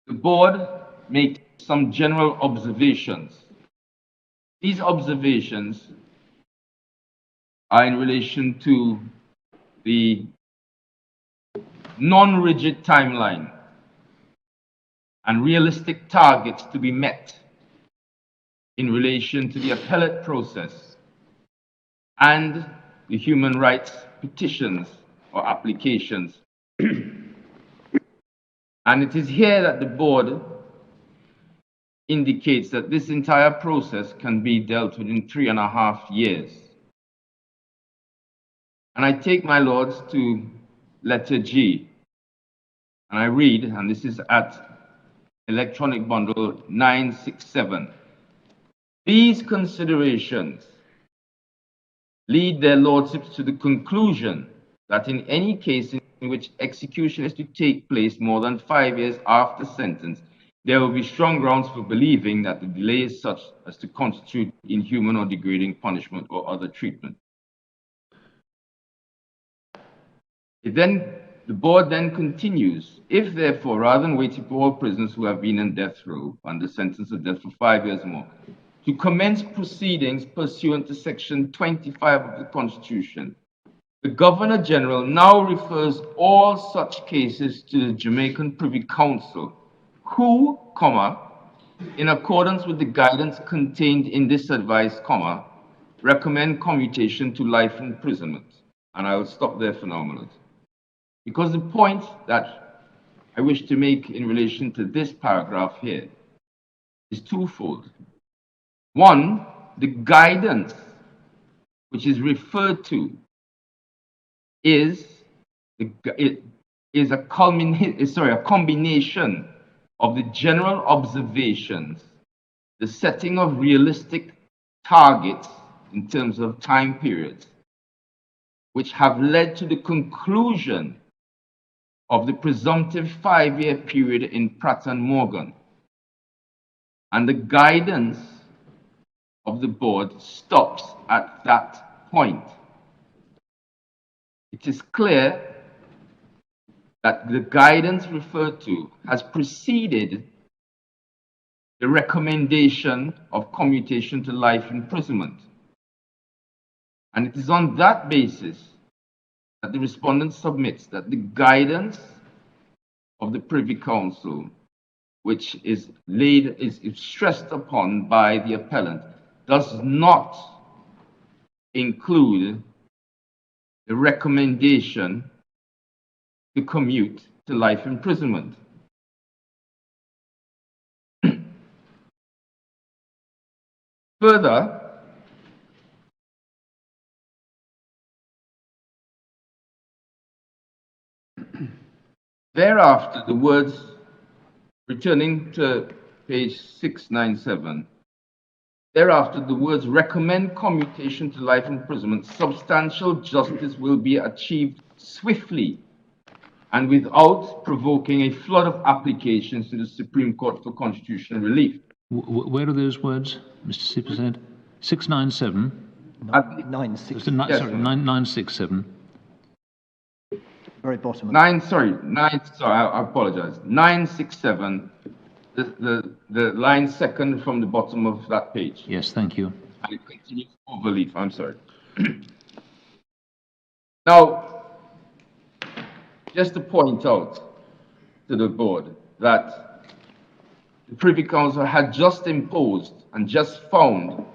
the board makes some general observations. These observations are in relation to the non-rigid timeline and realistic targets to be met in relation to the appellate process and the human rights petitions or applications. And it is here that the board indicates that this entire process can be dealt with in 3.5 years. And I take, my lords, to letter G, and I read, and this is at electronic bundle 967. These considerations lead their lordships to the conclusion that in any case in which execution is to take place more than 5 years after sentence, there will be strong grounds for believing that the delay is such as to constitute inhuman or degrading punishment or other treatment. The board then continues, if therefore, rather than waiting for all prisoners who have been in death row under sentence of death for 5 years or more, to commence proceedings pursuant to section 25 of the Constitution, the Governor General now refers all such cases to the Jamaican Privy Council, who, in accordance with the guidance contained in this advice, recommend commutation to life imprisonment. And I will stop there for now, my lords. Because the point that I wish to make in relation to this paragraph here is twofold. One, the guidance which is referred to is a combination of the general observations, the setting of realistic targets in terms of time periods, which have led to the conclusion of the presumptive 5-year period in Pratt Morgan. And the guidance of the board stops at that point. It is clear that the guidance referred to has preceded the recommendation of commutation to life imprisonment. And it is on that basis that the respondent submits that the guidance of the Privy Council, which is stressed upon by the appellant, does not include the recommendation to commute to life imprisonment. Further, thereafter, the words, returning to page 697, thereafter, the words recommend commutation to life imprisonment, substantial justice will be achieved swiftly and without provoking a flood of applications to the Supreme Court for constitutional relief. Where are those words, Mr. Supersaid? 697? Nine six. Yes, Sorry, 967. Very bottom. I apologize. 967, the line second from the bottom of that page. Yes, thank you. And it continues overleaf, I'm sorry. Now, just to point out to the board that the Privy Council had just imposed and just found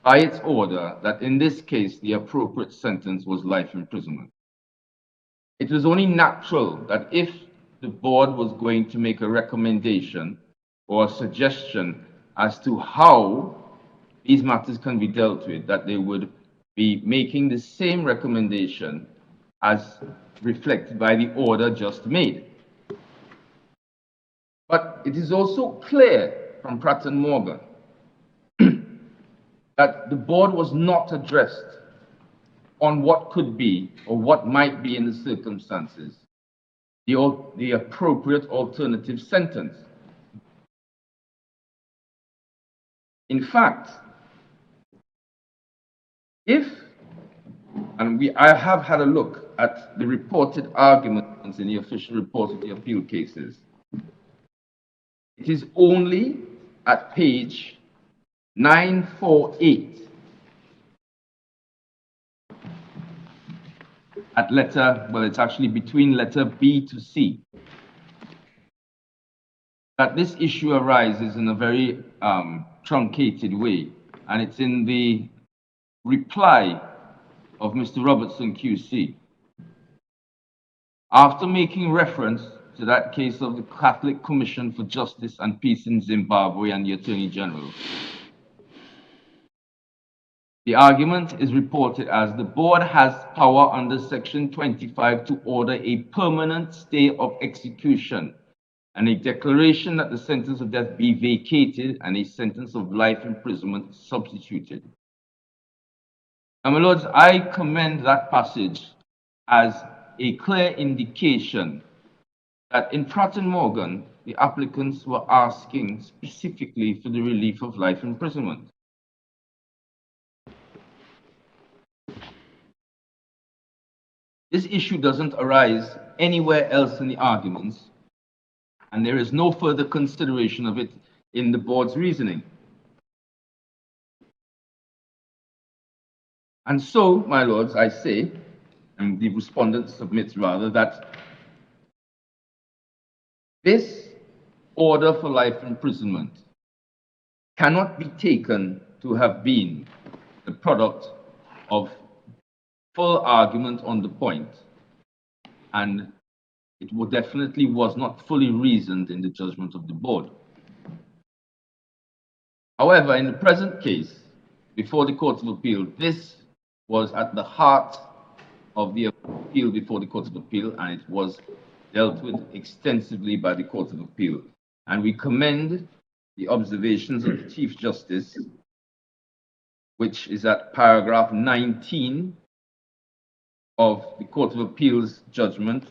by its order that in this case the appropriate sentence was life imprisonment. It was only natural that if the board was going to make a recommendation or a suggestion as to how these matters can be dealt with, that they would be making the same recommendation as reflected by the order just made. But it is also clear from Pratt Morgan that the board was not addressed on what could be or what might be in the circumstances the appropriate alternative sentence. In fact, I have had a look at the reported arguments in the official report of the appeal cases. It is only at page 948 at it's actually between letter B to C, that this issue arises in a very truncated way, and it's in the reply of Mr. Robertson QC. After making reference to that case of the Catholic Commission for Justice and Peace in Zimbabwe and the Attorney General, the argument is reported as the board has power under Section 25 to order a permanent stay of execution and a declaration that the sentence of death be vacated and a sentence of life imprisonment substituted. Now, my lords, I commend that passage as a clear indication that in Pratt Morgan, the applicants were asking specifically for the relief of life imprisonment. This issue doesn't arise anywhere else in the arguments, and there is no further consideration of it in the board's reasoning. And so, my lords, I say, and the respondent submits rather, that this order for life imprisonment cannot be taken to have been the product of full argument on the point, and it definitely was not fully reasoned in the judgment of the board. However, in the present case, before the Court of Appeal, this was at the heart of the appeal before the Court of Appeal, and it was dealt with extensively by the Court of Appeal. And we commend the observations of the Chief Justice, which is at paragraph 19 of the Court of Appeal's judgment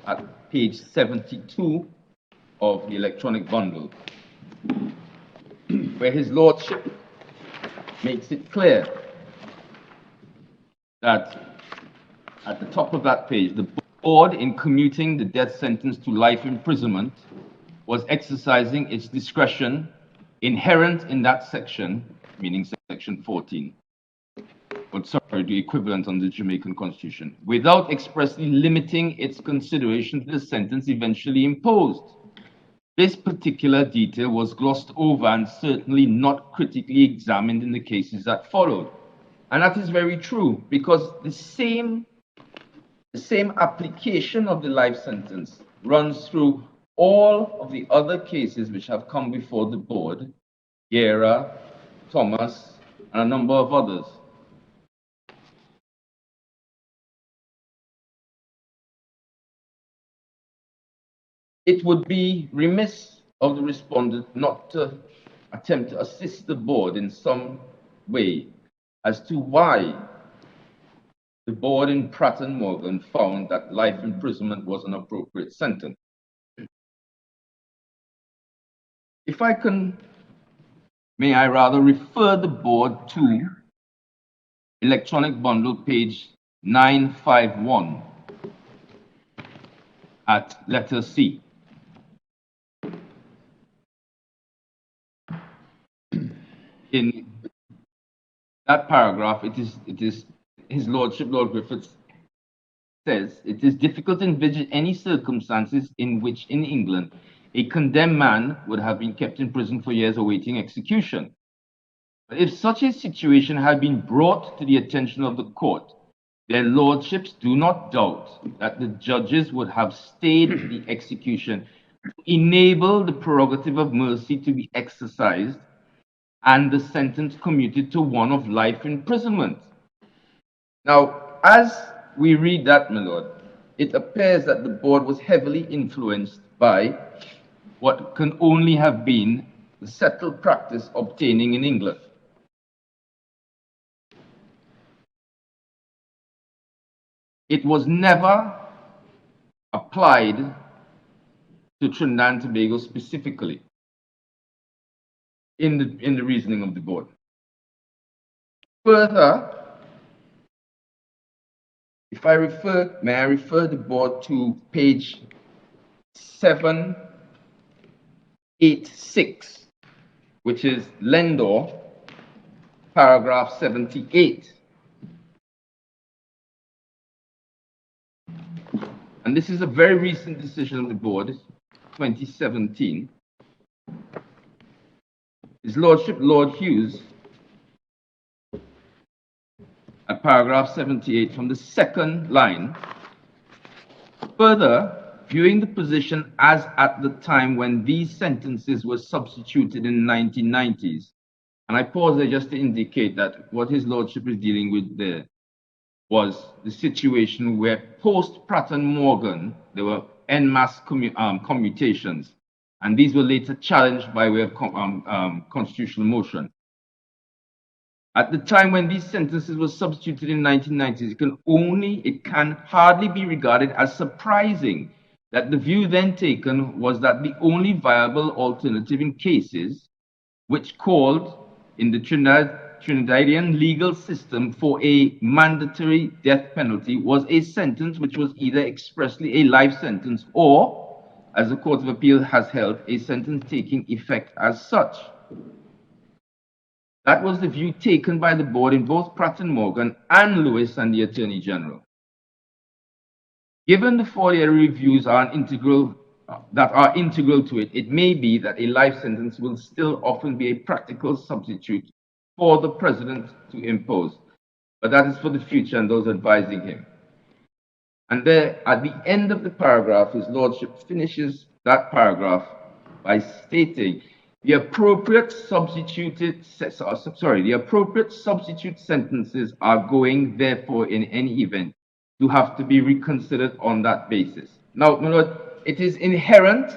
at page 72 of the electronic bundle, where his lordship makes it clear that at the top of that page, the board, in commuting the death sentence to life imprisonment, was exercising its discretion inherent in that section, meaning section 14, but sorry, the equivalent on the Jamaican Constitution, without expressly limiting its consideration to the sentence eventually imposed. This particular detail was glossed over and certainly not critically examined in the cases that followed. And that is very true, because the same application of the life sentence runs through all of the other cases which have come before the board, Guerra, Thomas, and a number of others. It would be remiss of the respondent not to attempt to assist the board in some way as to why the board in Pratt Morgan found that life imprisonment was an appropriate sentence. If I can, may I rather refer the board to electronic bundle page 951 at letter C. In that paragraph, it is His Lordship, Lord Griffiths, says, it is difficult to envisage any circumstances in which in England a condemned man would have been kept in prison for years awaiting execution. But if such a situation had been brought to the attention of the court, their lordships do not doubt that the judges would have stayed the execution to enable the prerogative of mercy to be exercised and the sentence commuted to one of life imprisonment. Now, as we read that, my lord, it appears that the board was heavily influenced by what can only have been the settled practice obtaining in England. It was never applied to Trinidad and Tobago specifically in the reasoning of the board. Further, if I refer, may I refer the board to page 786, which is Lendor, paragraph 78. And this is a very recent decision of the board, 2017. His Lordship, Lord Hughes, at paragraph 78 from the second line, further, viewing the position as at the time when these sentences were substituted in the 1990s, and I pause there just to indicate that what His Lordship is dealing with there was the situation where post-Pratt Morgan, there were en masse commutations, and these were later challenged by way of constitutional motion. At the time when these sentences were substituted in the 1990s, it can hardly be regarded as surprising that the view then taken was that the only viable alternative in cases which called in the Trinidadian legal system for a mandatory death penalty was a sentence which was either expressly a life sentence or, as the Court of Appeal has held, a sentence taking effect as such. That was the view taken by the board in both Pratt Morgan and Lewis and the Attorney General. Given the 4-year reviews that are integral to it, it may be that a life sentence will still often be a practical substitute for the President to impose. But that is for the future and those advising him. And there, at the end of the paragraph, His Lordship finishes that paragraph by stating the appropriate substitute sentences are going, therefore, in any event, to have to be reconsidered on that basis. Now, my lord, it is inherent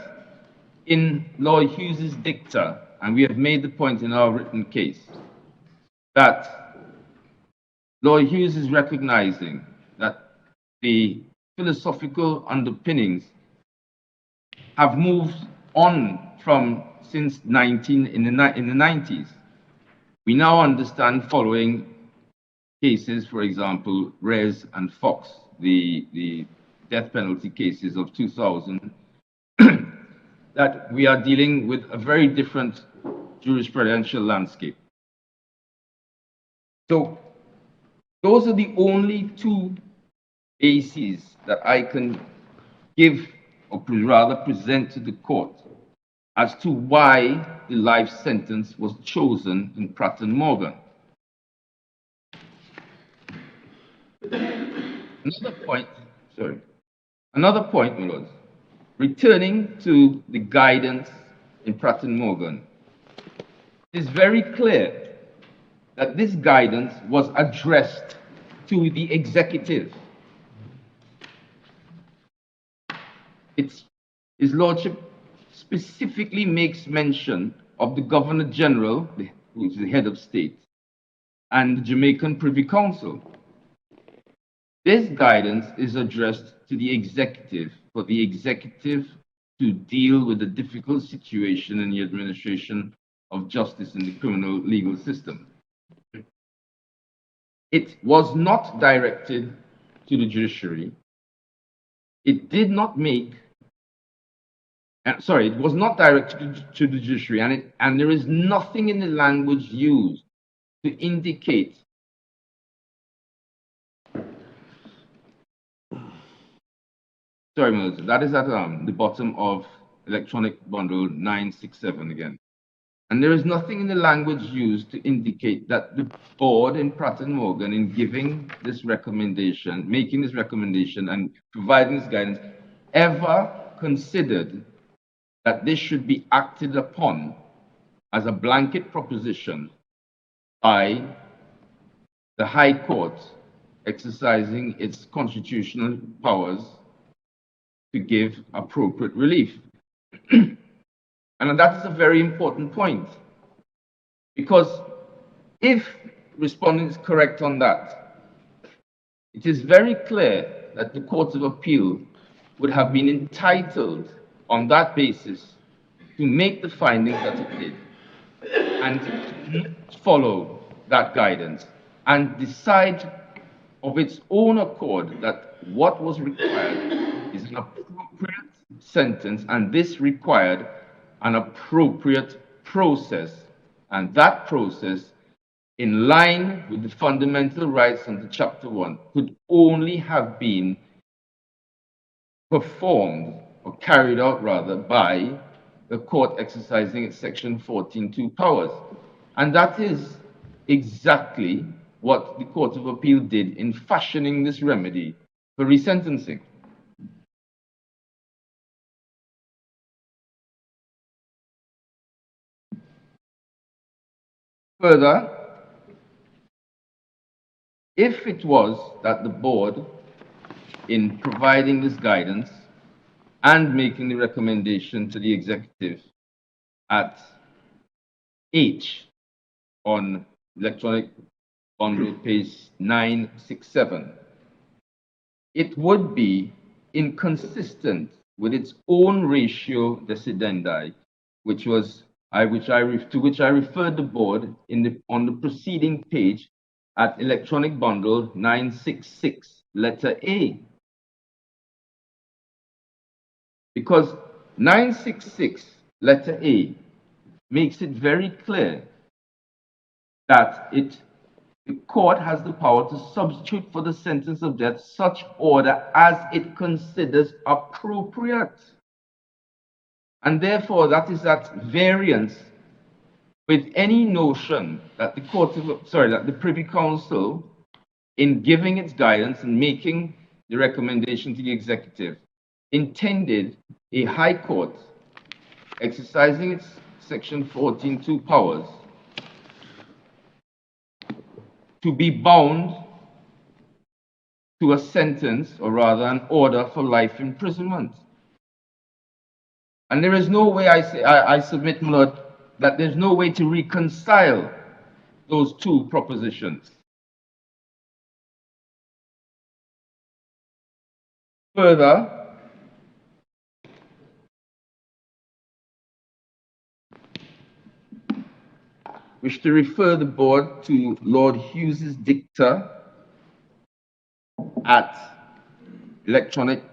in Lord Hughes's dicta, and we have made the point in our written case, that Lord Hughes is recognizing that the philosophical underpinnings have moved on from since in the 90s. We now understand, following cases, for example, Reyes and Fox, the death penalty cases of 2000, that we are dealing with a very different jurisprudential landscape. So those are the only two bases that I can give, or rather present to the court, as to why the life sentence was chosen in Pratt Morgan. Another point, my lords, returning to the guidance in Pratt Morgan, it is very clear that this guidance was addressed to the executive. His Lordship specifically makes mention of the Governor General, who is the head of state, and the Jamaican Privy Council. This guidance is addressed to the executive, for the executive to deal with the difficult situation in the administration of justice in the criminal legal system. It was not directed to the judiciary. It did not make, it was not directed to the judiciary, and there is nothing in the language used to indicate sorry, Melissa, that is at the bottom of electronic bundle 967 again. And there is nothing in the language used to indicate that the board in Pratt Morgan, in giving this recommendation, making this recommendation and providing this guidance, ever considered that this should be acted upon as a blanket proposition by the High Court exercising its constitutional powers to give appropriate relief. And that is a very important point, because if respondent is correct on that, it is very clear that the Court of Appeal would have been entitled on that basis to make the findings that it did and not follow that guidance and decide of its own accord that what was required is an appropriate sentence, and this required an appropriate process, and that process, in line with the fundamental rights under Chapter 1, could only have been performed or carried out rather by the court exercising its Section 14(2) powers. And that is exactly what the Court of Appeal did in fashioning this remedy for resentencing. Further, if it was that the board, in providing this guidance and making the recommendation to the executive at H on electronic bundle page 967, it would be inconsistent with its own ratio decidendi, which I referred the board on the preceding page at electronic bundle 966, letter A. Because 966, letter A, makes it very clear that the court has the power to substitute for the sentence of death such order as it considers appropriate. And therefore, that is at variance with any notion that the Privy Council, in giving its guidance and making the recommendation to the executive, intended a High Court exercising its Section 14(2) powers to be bound to a sentence, or rather an order for life imprisonment. And there is no way, I submit, my Lord, that there's no way to reconcile those two propositions. Further, wish to refer the board to Lord Hughes's dicta at electronic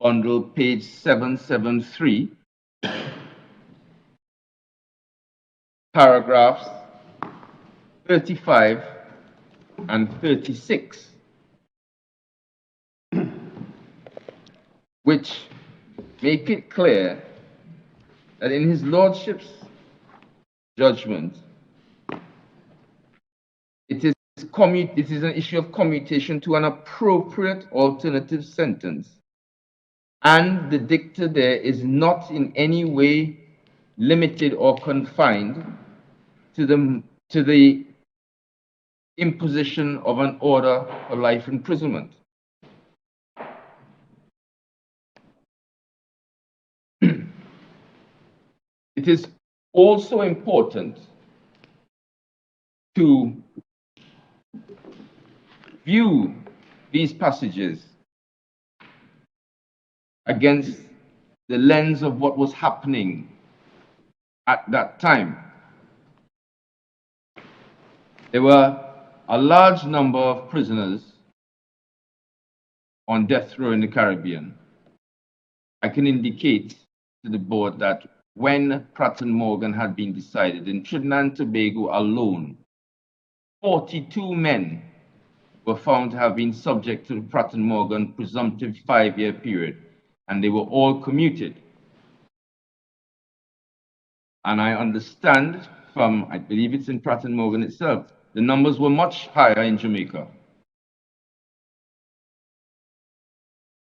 bundle page 773, paragraphs 35 and 36, which make it clear that in his lordship's judgment, it is an issue of commutation to an appropriate alternative sentence, and the dicta there is not in any way limited or confined to the imposition of an order for life imprisonment. It is also important to view these passages against the lens of what was happening at that time. There were a large number of prisoners on death row in the Caribbean. I can indicate to the board that when Pratt Morgan had been decided in Trinidad and Tobago alone, 42 men were found to have been subject to the Pratt Morgan presumptive 5-year period, and they were all commuted. And I understand from, I believe it's in Pratt Morgan itself, the numbers were much higher in Jamaica.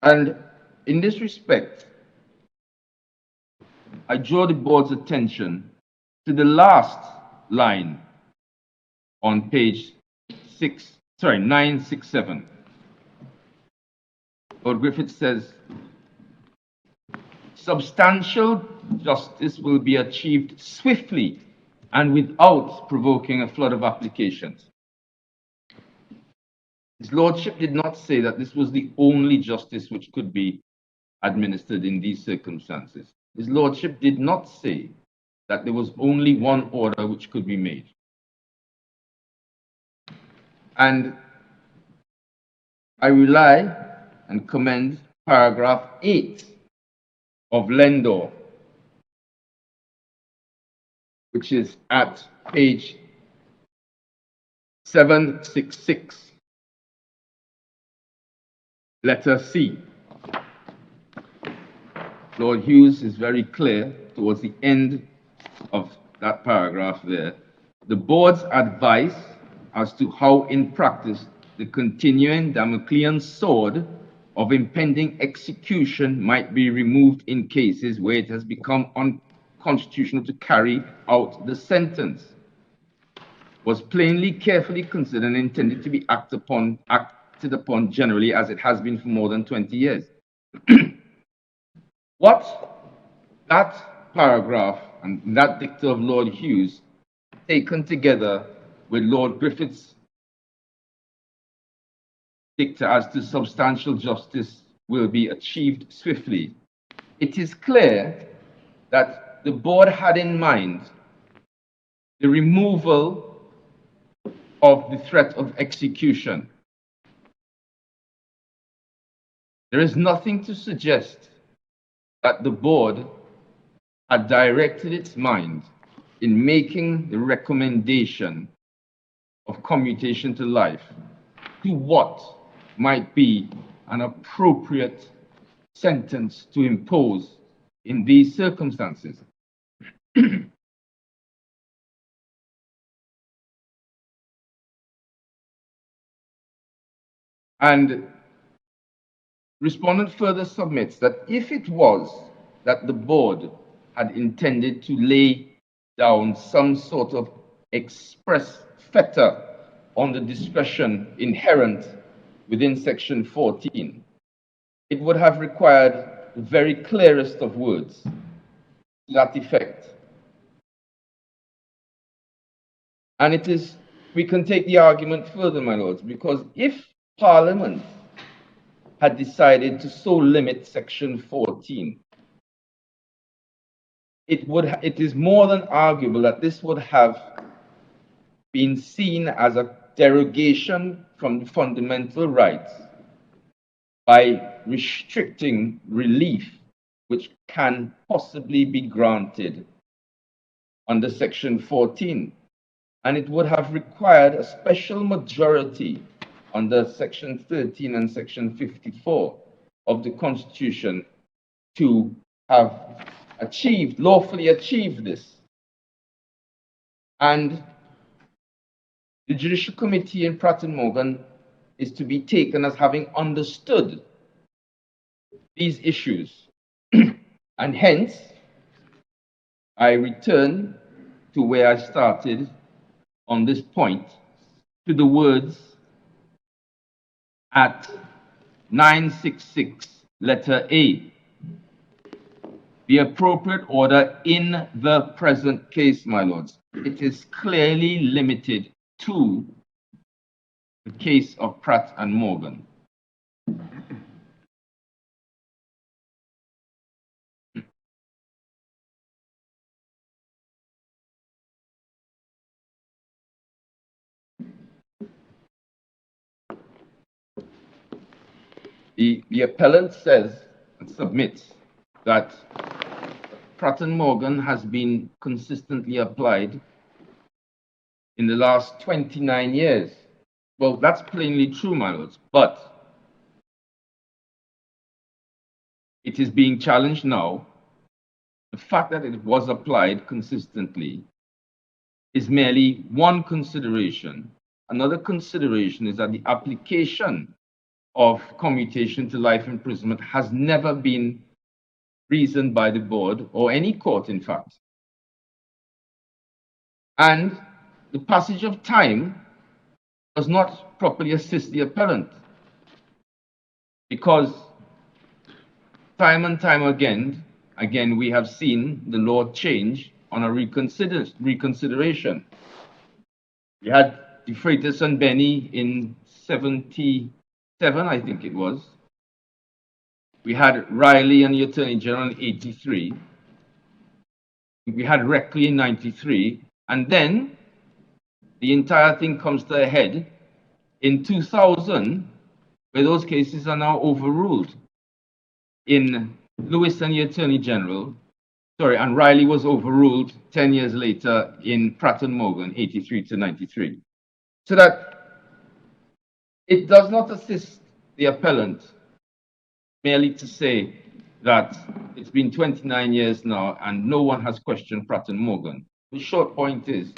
And in this respect, I draw the board's attention to the last line on page 967. Lord Griffith says, substantial justice will be achieved swiftly and without provoking a flood of applications. His Lordship did not say that this was the only justice which could be administered in these circumstances. His Lordship did not say that there was only one order which could be made. And I rely and commend paragraph 8 of Lendor, which is at page 766, letter C. Lord Hughes is very clear towards the end of that paragraph there. The board's advice as to how in practice the continuing Damoclean sword of impending execution might be removed in cases where it has become unconstitutional to carry out the sentence was plainly carefully considered and intended to be acted upon generally as it has been for more than 20 years. What that paragraph and that dicta of Lord Hughes, taken together with Lord Griffith's dicta as to substantial justice will be achieved swiftly, it is clear that the board had in mind the removal of the threat of execution. There is nothing to suggest that the board had directed its mind in making the recommendation of commutation to life to what might be an appropriate sentence to impose in these circumstances. And respondent further submits that if it was that the board had intended to lay down some sort of express fetter on the discretion inherent within section 14, it would have required the very clearest of words to that effect. And it is, we can take the argument further, my lords, because if Parliament had decided to so limit section 14, it is more than arguable that this would have been seen as a derogation from fundamental rights by restricting relief which can possibly be granted under section 14. And it would have required a special majority under section 13 and section 54 of the Constitution to have lawfully achieved this. And the Judicial Committee in Pratt Morgan is to be taken as having understood these issues. And hence, I return to where I started on this point, to the words at 966, letter A. The appropriate order in the present case, my lords, it is clearly limited to the case of Pratt and Morgan. The appellant says and submits that Pratt Morgan has been consistently applied in the last 29 years. Well, that's plainly true, my lords, but it is being challenged now. The fact that it was applied consistently is merely one consideration. Another consideration is that the application of commutation to life imprisonment has never been reasoned by the board or any court, in fact. And the passage of time does not properly assist the appellant, because time and time again, we have seen the law change on a reconsideration. We had De Freitas and Benny in 77, I think it was. We had Riley and the Attorney General in 83. We had Reckley in 93. And then the entire thing comes to a head in 2000, where those cases are now overruled. In Lewis and the Attorney General, and Riley was overruled 10 years later in Pratt Morgan, 83 to 93. So that it does not assist the appellant merely to say that it's been 29 years now and no one has questioned Pratt Morgan. The short point is,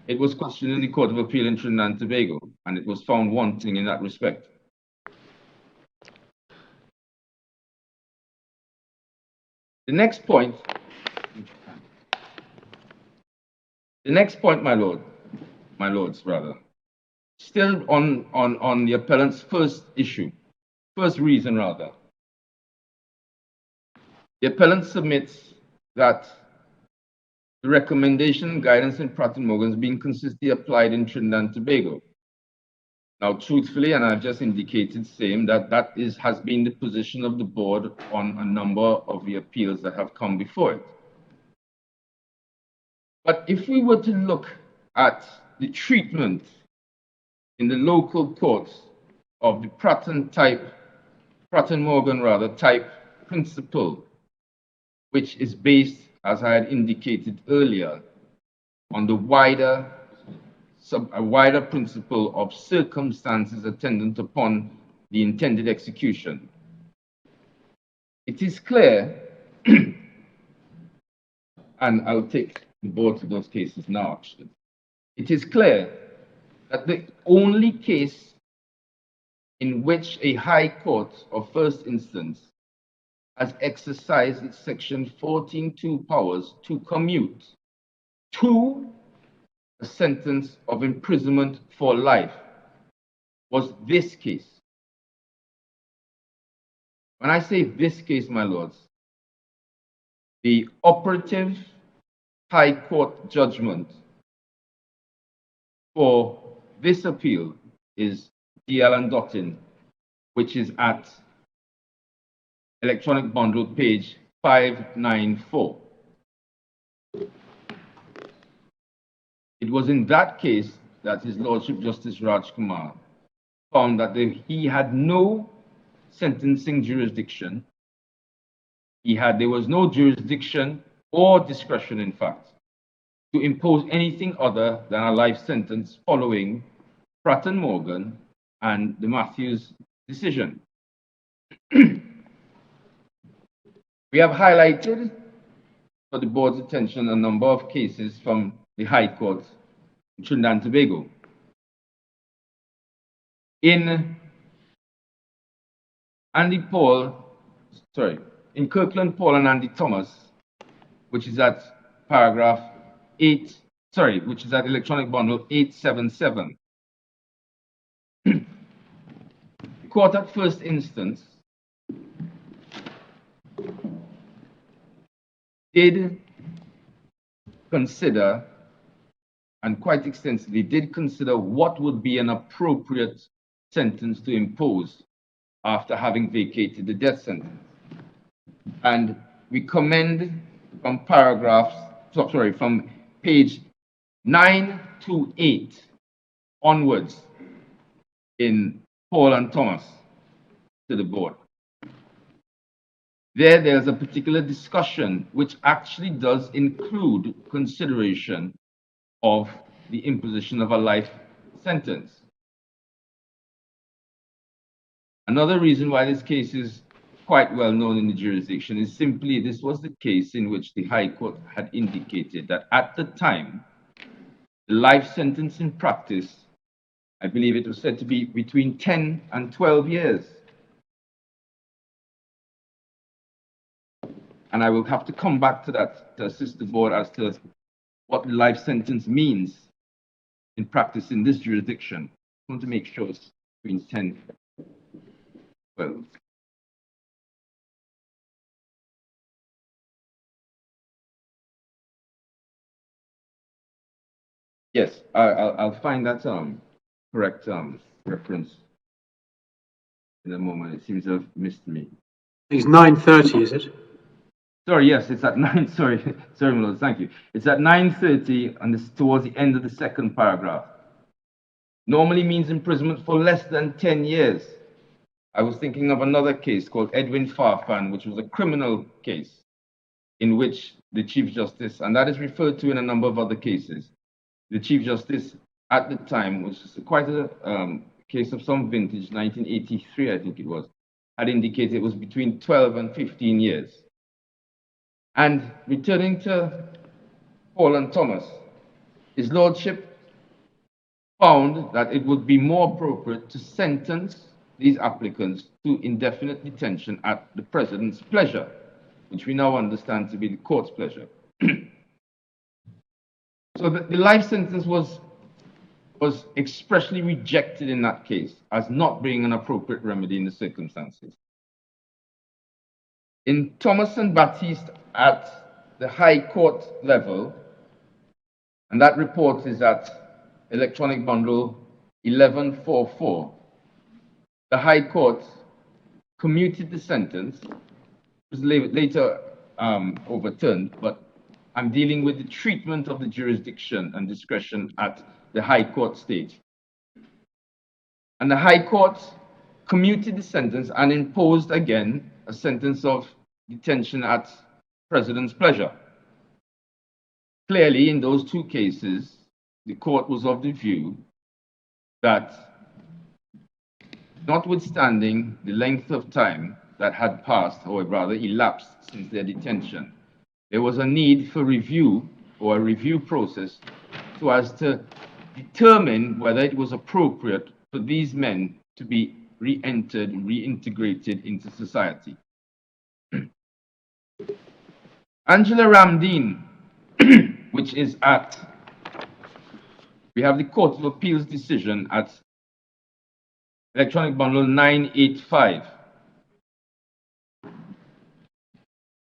it was questioned in the Court of Appeal in Trinidad and Tobago, and it was found wanting in that respect. The next point, my lords, still on the appellant's first reason. The appellant submits that the recommendation and guidance in Pratt Morgan is being consistently applied in Trinidad and Tobago. Now, truthfully, and I've just indicated same, that has been the position of the board on a number of the appeals that have come before it. But if we were to look at the treatment in the local courts of the Pratt Morgan type principle, which is based, as I had indicated earlier, on the wider principle of circumstances attendant upon the intended execution. It is clear, and I'll take the board to those cases now, actually. It is clear that the only case in which a high court of first instance has exercised its section 14(2) powers to commute to a sentence of imprisonment for life was this case. When I say this case, my lords, the operative High Court judgment for this appeal is DL and Dottin, which is at electronic bundle page 594. It was in that case that His Lordship Justice Raj Kumar found that he had no sentencing jurisdiction. There was no jurisdiction or discretion, in fact, to impose anything other than a life sentence following Pratt Morgan and the Matthews decision. We have highlighted for the board's attention a number of cases from the High Court in Trinidad and Tobago. In Kirkland, Paul and Andy Thomas, which is at which is at electronic bundle 877. The court at first instance did consider, and quite extensively did consider, what would be an appropriate sentence to impose after having vacated the death sentence. And we commend from from page 9 to 8 onwards in Paul and Thomas, to the board. There's a particular discussion which actually does include consideration of the imposition of a life sentence. Another reason why this case is quite well known in the jurisdiction is simply this was the case in which the High Court had indicated that at the time, the life sentence in practice, I believe it was said to be between 10 and 12 years. And I will have to come back to that to assist the board as to what the life sentence means in practice in this jurisdiction. I want to make sure it's between 10 and 12. Yes, I'll find that correct reference in a moment. It seems to have missed me. It's 9:30, is it? Sorry, yes, it's at 9. Sorry, my lord, thank you. It's at 9:30, and this is towards the end of the second paragraph. Normally means imprisonment for less than 10 years. I was thinking of another case called Edwin Farfan, which was a criminal case in which the Chief Justice, and that is referred to in a number of other cases, the Chief Justice at the time, which is quite a case of some vintage, 1983, I think it was, had indicated it was between 12 and 15 years. And returning to Paul and Thomas, His Lordship found that it would be more appropriate to sentence these applicants to indefinite detention at the President's pleasure, which we now understand to be the court's pleasure. So the life sentence was expressly rejected in that case as not being an appropriate remedy in the circumstances. In Thomas and Baptiste at the High Court level, and that report is at electronic bundle 1144, the High Court commuted the sentence. It was later overturned, but I'm dealing with the treatment of the jurisdiction and discretion at the High Court stage. And the High Court commuted the sentence and imposed again a sentence of detention at President's pleasure. Clearly, in those two cases, the court was of the view that, notwithstanding the length of time that had passed, or rather elapsed since their detention, there was a need for review or a review process so as to determine whether it was appropriate for these men to be re-entered, reintegrated into society. Angela Ramdeen, which is at, we have the Court of Appeals decision at electronic bundle 985.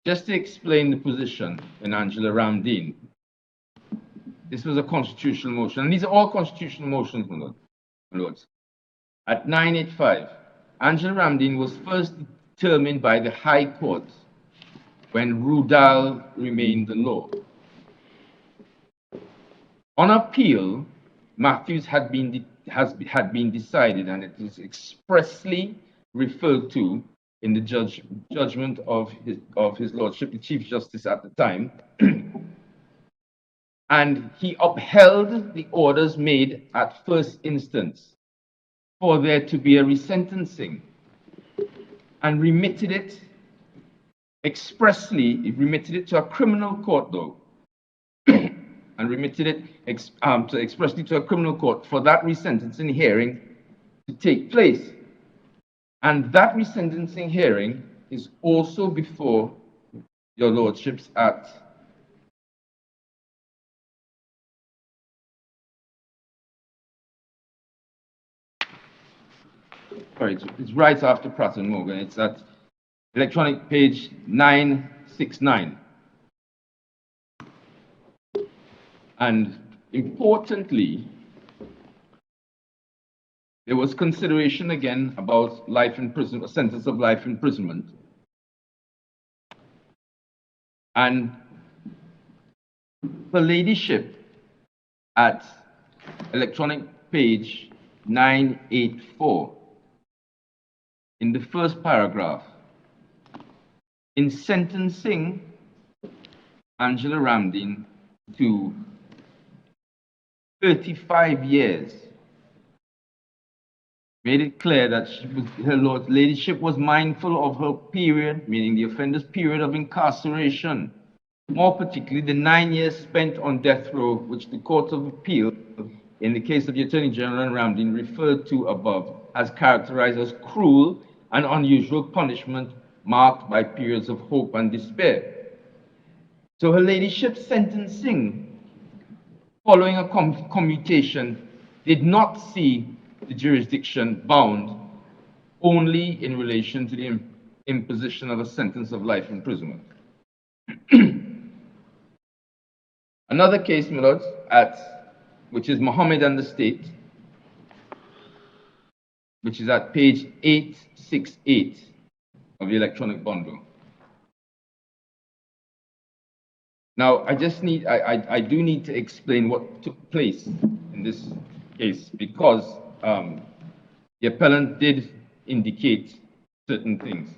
Just to explain the position in Angela Ramdeen, this was a constitutional motion, and these are all constitutional motions, my lords. At 985, Angela Ramdeen was first determined by the High Court when Rudal remained the law. On appeal, Matthews had been decided, and it is expressly referred to in the judgment of his Lordship, the Chief Justice at the time, and he upheld the orders made at first instance for there to be a resentencing, and remitted it expressly. He remitted it to a criminal court, though, and remitted it expressly to a criminal court for that resentencing hearing to take place. And that resentencing hearing is also before your lordships at it's right after Pratt Morgan. It's at electronic page 969. And importantly, there was consideration again about life imprisonment, a sentence of life imprisonment. And the ladyship at electronic page 984 in the first paragraph, in sentencing Angela Ramdin to 35 years, made it clear that her ladyship was mindful of her period, meaning the offender's period of incarceration, more particularly the 9 years spent on death row, which the Court of Appeal, in the case of the Attorney General and Ramdin, referred to above, as characterized as cruel and unusual punishment marked by periods of hope and despair. So her ladyship's sentencing following a commutation did not see the jurisdiction bound only in relation to the imposition of a sentence of life imprisonment. Another case, my lords, which is Mohammed and the State, which is at page 868 of the electronic bundle. Now, I do need to explain what took place in this case, because the appellant did indicate certain things.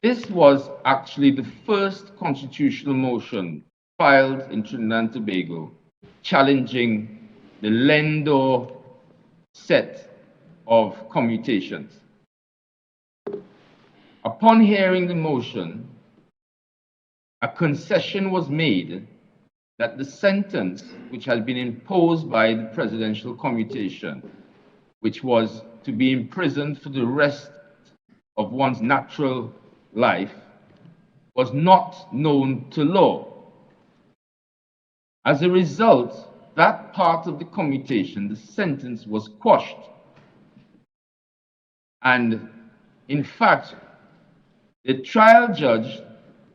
This was actually the first constitutional motion filed in Trinidad and Tobago challenging the Lendor set of commutations. Upon hearing the motion, a concession was made that the sentence which had been imposed by the presidential commutation, which was to be imprisoned for the rest of one's natural life, was not known to law. As a result, that part of the commutation, the sentence, was quashed. And in fact, the trial judge,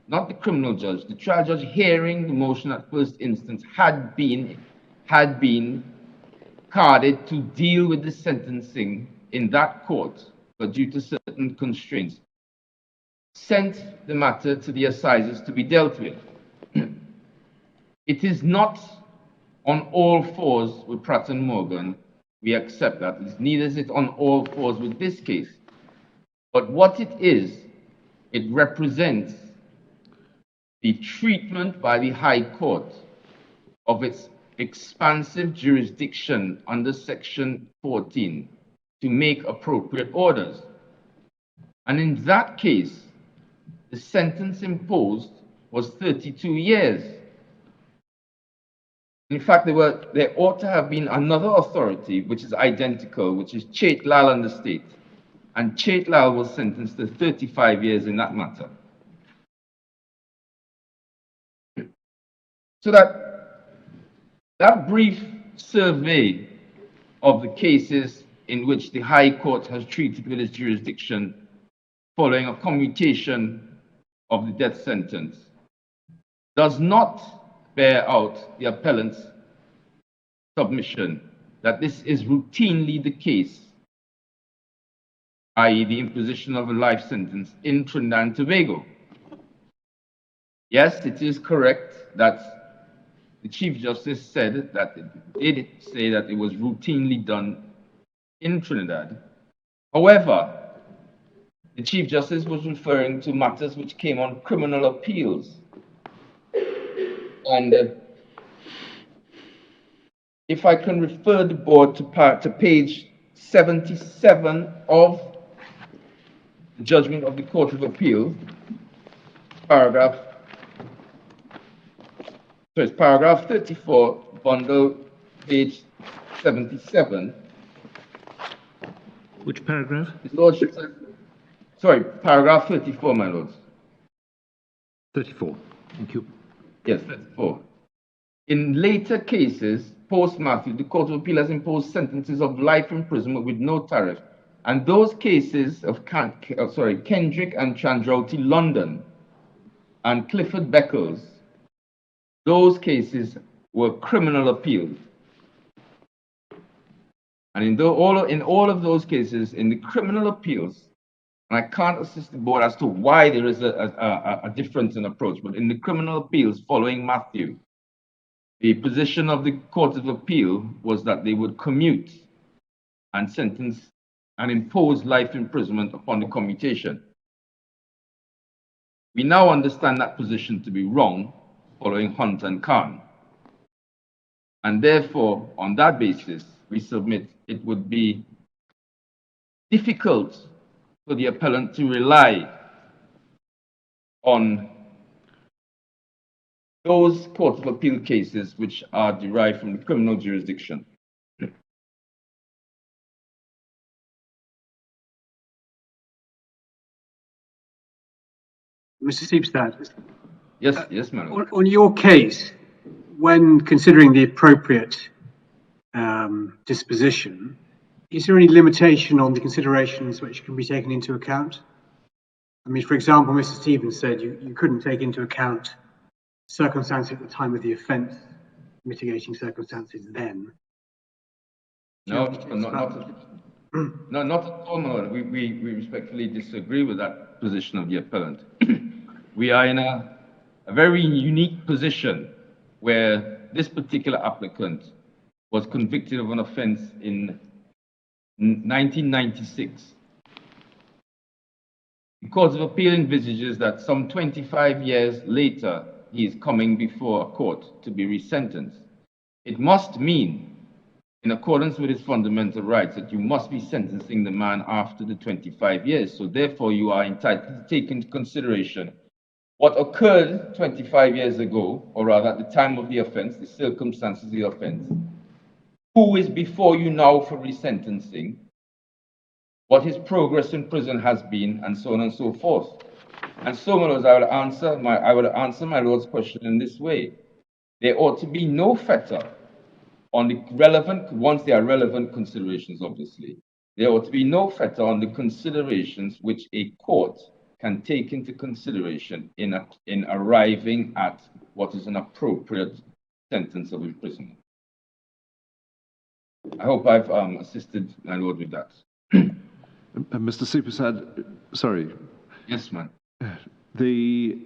not the criminal judge, the trial judge hearing the motion at first instance had been carded to deal with the sentencing in that court, but due to certain constraints, sent the matter to the assizes to be dealt with. It is not on all fours with Pratt Morgan. We accept that. Neither is it on all fours with this case. But what it is, it represents the treatment by the High Court of its expansive jurisdiction under Section 14 to make appropriate orders. And in that case, the sentence imposed was 32 years. In fact, there ought to have been another authority which is identical, which is Chaitlal and the State. And Chaitlal was sentenced to 35 years in that matter. So that brief survey of the cases in which the High Court has treated with its jurisdiction following a commutation of the death sentence does not bear out the appellant's submission that this is routinely the case, i.e. the imposition of a life sentence in Trinidad and Tobago. Yes, it is correct that the Chief Justice said that it did say that it was routinely done in Trinidad. However, the Chief Justice was referring to matters which came on criminal appeals. And if I can refer the board to page 77 of the judgment of the Court of Appeal, paragraph 34, bundle, page 77. Which paragraph? His Lordship said, sorry, paragraph 34, my lords. 34. Thank you. Yes, 34. In later cases, post-Matthew, the Court of Appeal has imposed sentences of life imprisonment with no tariff. And those cases of Kendrick and Chandrauti London and Clifford Beckles, those cases were criminal appeals. And in all of those cases, in the criminal appeals, and I can't assist the board as to why there is a difference in approach, but in the criminal appeals following Matthew, the position of the Court of Appeal was that they would commute and sentence and impose life imprisonment upon the commutation. We now understand that position to be wrong following Hunt and Khan. And therefore, on that basis, we submit it would be difficult for the appellant to rely on those Court of Appeal cases which are derived from the criminal jurisdiction. Mr. Seepstad, Yes, madam. on your case, when considering the appropriate disposition, is there any limitation on the considerations which can be taken into account? I mean, for example, Mr. Stevens said you couldn't take into account circumstances at the time of the offence, mitigating circumstances then. No, not at all, no. We respectfully disagree with that position of the appellant. We are in a very unique position where this particular applicant was convicted of an offence in 1996. The Court of Appeal envisages that some 25 years later, he is coming before a court to be resentenced. It must mean, in accordance with his fundamental rights, that you must be sentencing the man after the 25 years. So therefore, you are entitled to take into consideration what occurred 25 years ago, or rather at the time of the offence, the circumstances of the offence, who is before you now for resentencing, what his progress in prison has been, and so on and so forth. And so, my lords, I would answer my lord's question in this way. There ought to be no fetter on the relevant, once they are relevant considerations, obviously, there ought to be no fetter on the considerations which a court can take into consideration in arriving at what is an appropriate sentence of imprisonment. I hope I've assisted my lord with that. Mr. Supersad, sorry. Yes, ma'am. The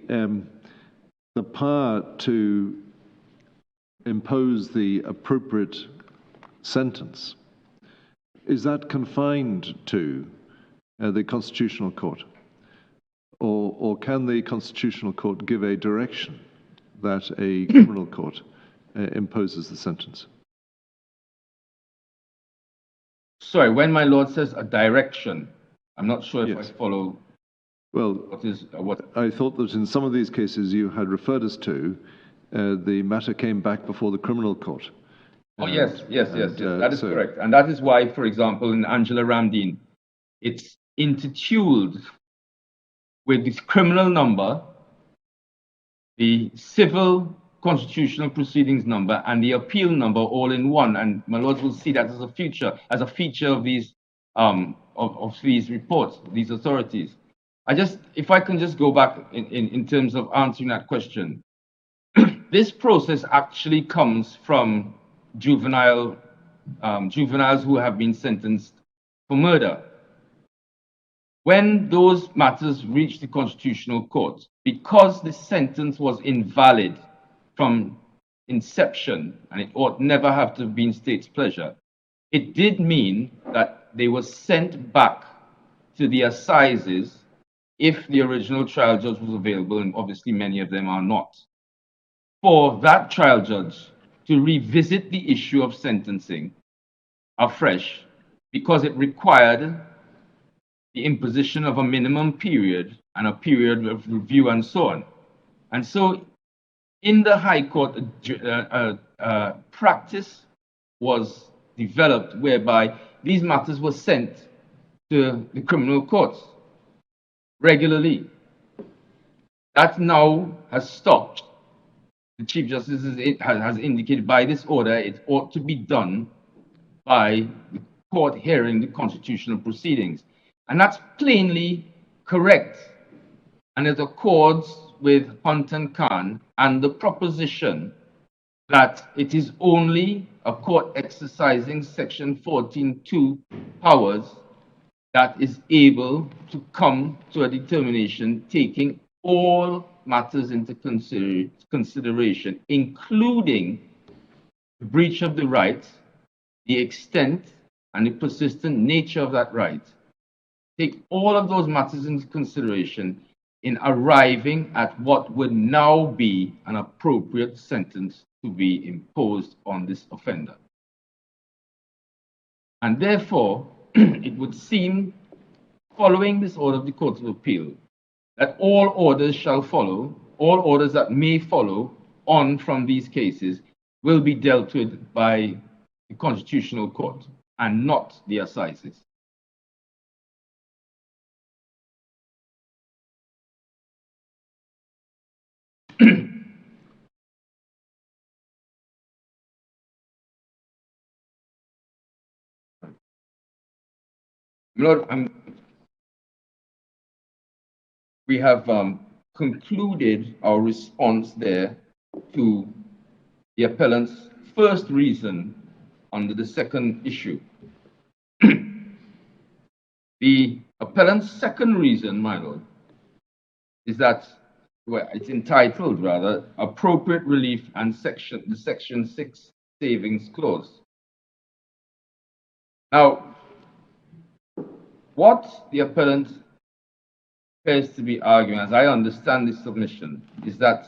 power to impose the appropriate sentence, is that confined to the Constitutional Court? Or can the Constitutional Court give a direction that a criminal court imposes the sentence? Sorry, when my lord says a direction, I'm not sure if Yes. I follow. Well, what I thought that in some of these cases you had referred us to, the matter came back before the criminal court. Oh, yes, that is correct. And that is why, for example, in Angela Ramdeen, it's intertuled with this criminal number, the civil constitutional proceedings number, and the appeal number all in one. And my lords will see that as a feature of these these reports, these authorities. If I can just go back in terms of answering that question. This process actually comes from juveniles who have been sentenced for murder. When those matters reach the Constitutional Court, because the sentence was invalid from inception, and it ought never have to have been state's pleasure, it did mean that they were sent back to the assizes if the original trial judge was available, and obviously many of them are not, for that trial judge to revisit the issue of sentencing afresh, because it required the imposition of a minimum period and a period of review and so on. And so in the High Court, practice was developed whereby these matters were sent to the criminal courts regularly. That now has stopped. The Chief Justice has indicated by this order it ought to be done by the court hearing the constitutional proceedings. And that's plainly correct. And it accords with Hunt and Khan and the proposition that it is only a court exercising Section 14(2) powers that is able to come to a determination taking all matters into consideration, including the breach of the rights, the extent and the persistent nature of that right, take all of those matters into consideration in arriving at what would now be an appropriate sentence to be imposed on this offender. And therefore, it would seem, following this order of the Court of Appeal, that all orders shall follow, all orders that may follow on from these cases will be dealt with by the Constitutional Court and not the assizes. Lord, we have concluded our response there to the appellant's first reason under the second issue. The appellant's second reason, my lord, is that, well, it's entitled rather, appropriate relief and the section 6 savings clause. Now, what the appellant appears to be arguing, as I understand this submission, is that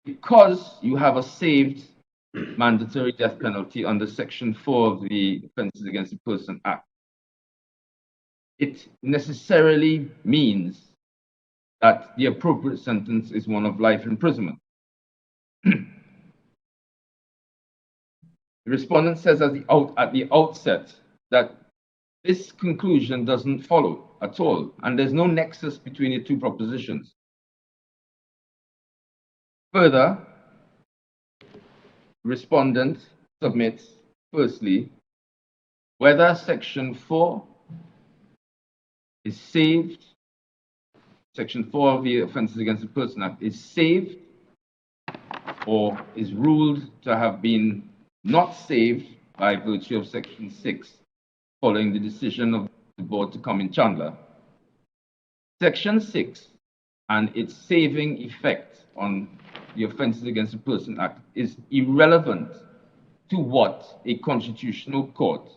because you have a saved mandatory death penalty under section 4 of the Offences Against the Person Act, it necessarily means that the appropriate sentence is one of life imprisonment. The respondent says at the outset that this conclusion doesn't follow at all, and there's no nexus between the two propositions. Further, respondent submits, firstly, whether section 4 is saved, section 4 of the Offences Against the Person Act is saved or is ruled to have been not saved by virtue of section 6 following the decision of the board to come in Chandler. Section 6 and its saving effect on the Offences Against the Person Act is irrelevant to what a constitutional court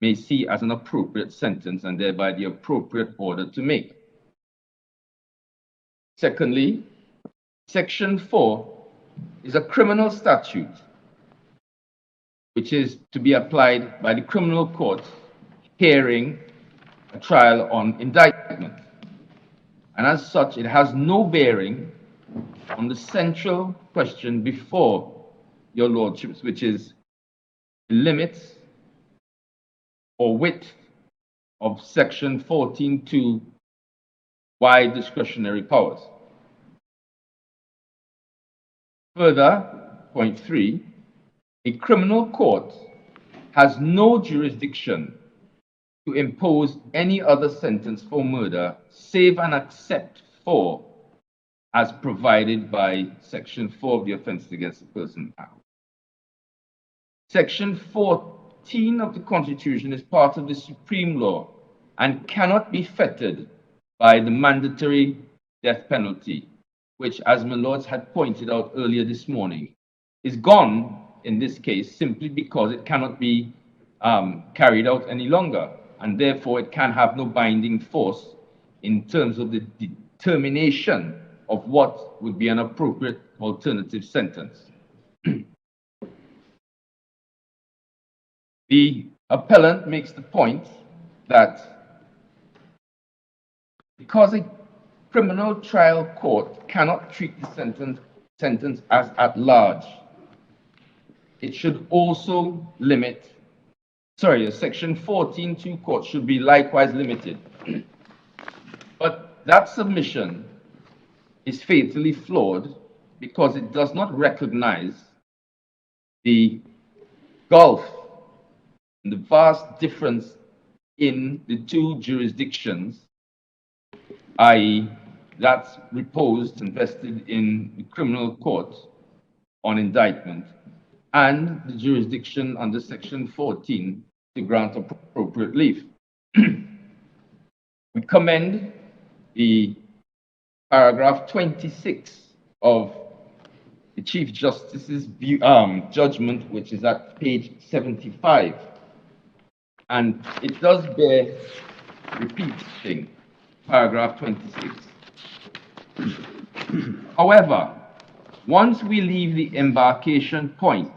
may see as an appropriate sentence and thereby the appropriate order to make. Secondly, section 4 is a criminal statute which is to be applied by the criminal court hearing a trial on indictment. And as such, it has no bearing on the central question before your lordships, which is the limits or width of section 14.2 wide discretionary powers. Further, point 3, a criminal court has no jurisdiction to impose any other sentence for murder save and except for as provided by section 4 of the Offences Against the Person Act. Section 14 of the Constitution is part of the supreme law and cannot be fettered by the mandatory death penalty, which, as my lords had pointed out earlier this morning, is gone in this case simply because it cannot be carried out any longer, and therefore it can have no binding force in terms of the determination of what would be an appropriate alternative sentence. The appellant makes the point that because a criminal trial court cannot treat the sentence as at large, it should also limit, section 14.2 court should be likewise limited. But that submission is fatally flawed because it does not recognize the gulf and the vast difference in the two jurisdictions, i.e., that's reposed and vested in the criminal court on indictment, and the jurisdiction under section 14 to grant appropriate relief. We commend the paragraph 26 of the Chief Justice's judgment, which is at page 75 And it does bear repeating, paragraph 26. However, once we leave the embarkation point,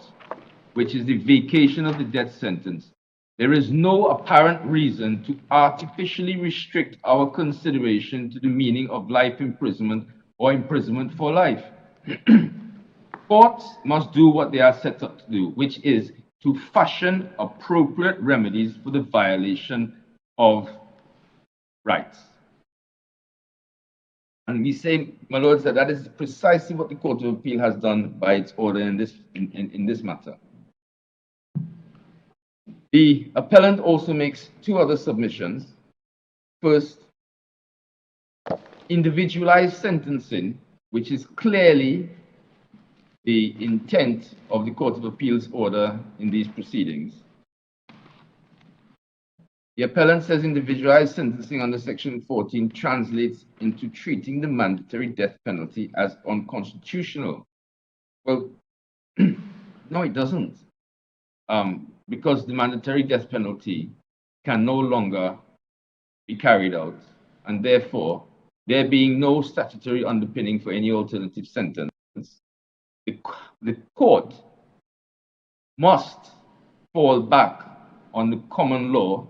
which is the vacation of the death sentence, there is no apparent reason to artificially restrict our consideration to the meaning of life imprisonment or imprisonment for life. Courts must do what they are set up to do, which is to fashion appropriate remedies for the violation of rights. And we say, my lords, that that is precisely what the Court of Appeal has done by its order in this matter. The appellant also makes two other submissions. First, individualized sentencing, which is clearly the intent of the Court of Appeal's order in these proceedings. The appellant says individualized sentencing under Section 14 translates into treating the mandatory death penalty as unconstitutional. Well, no, it doesn't. Because the mandatory death penalty can no longer be carried out, and therefore, there being no statutory underpinning for any alternative sentence, the court must fall back on the common law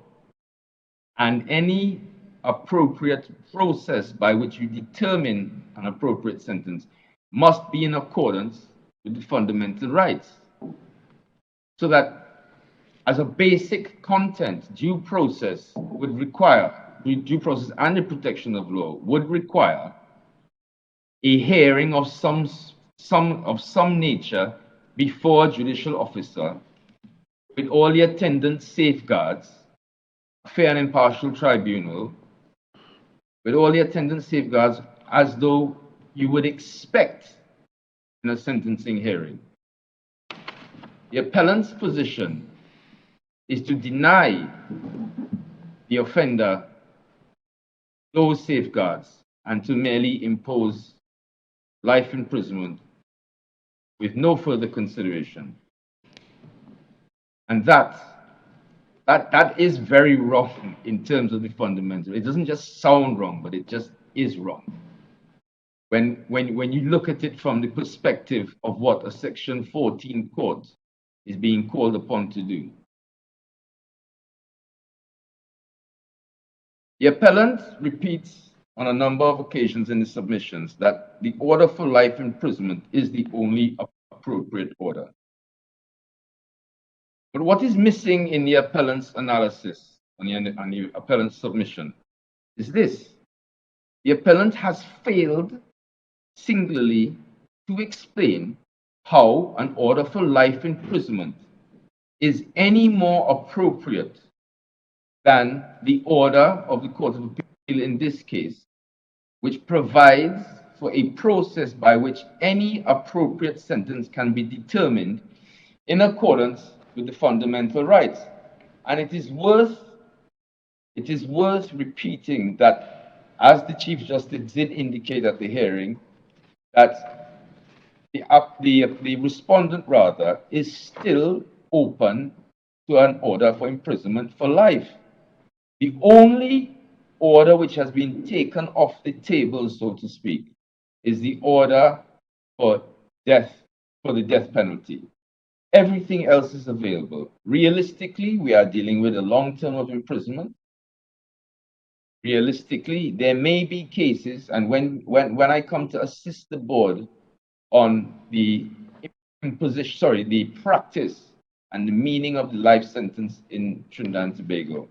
and any appropriate process by which you determine an appropriate sentence must be in accordance with the fundamental rights. So that as a basic content, due process would require, due process and the protection of law would require a hearing of some nature before a judicial officer with all the attendant safeguards, a fair and impartial tribunal, with all the attendant safeguards as though you would expect in a sentencing hearing. The appellant's position is to deny the offender those safeguards and to merely impose life imprisonment with no further consideration. And that is very wrong in terms of the fundamental. It doesn't just sound wrong, but it just is wrong. When you look at it from the perspective of what a Section 14 court is being called upon to do. The appellant repeats on a number of occasions in the submissions that the order for life imprisonment is the only appropriate order. But what is missing in the appellant's analysis, on the appellant's submission, is this. The appellant has failed singularly to explain how an order for life imprisonment is any more appropriate than the order of the Court of Appeal in this case, which provides for a process by which any appropriate sentence can be determined in accordance with the fundamental rights. And it is worth repeating that, as the Chief Justice did indicate at the hearing, that the respondent rather is still open to an order for imprisonment for life. The only order which has been taken off the table, so to speak, is the order for death, for the death penalty. Everything else is available. Realistically, we are dealing with a long term of imprisonment. Realistically, there may be cases, and when I come to assist the board on the imposition, the practice and the meaning of the life sentence in Trinidad and Tobago,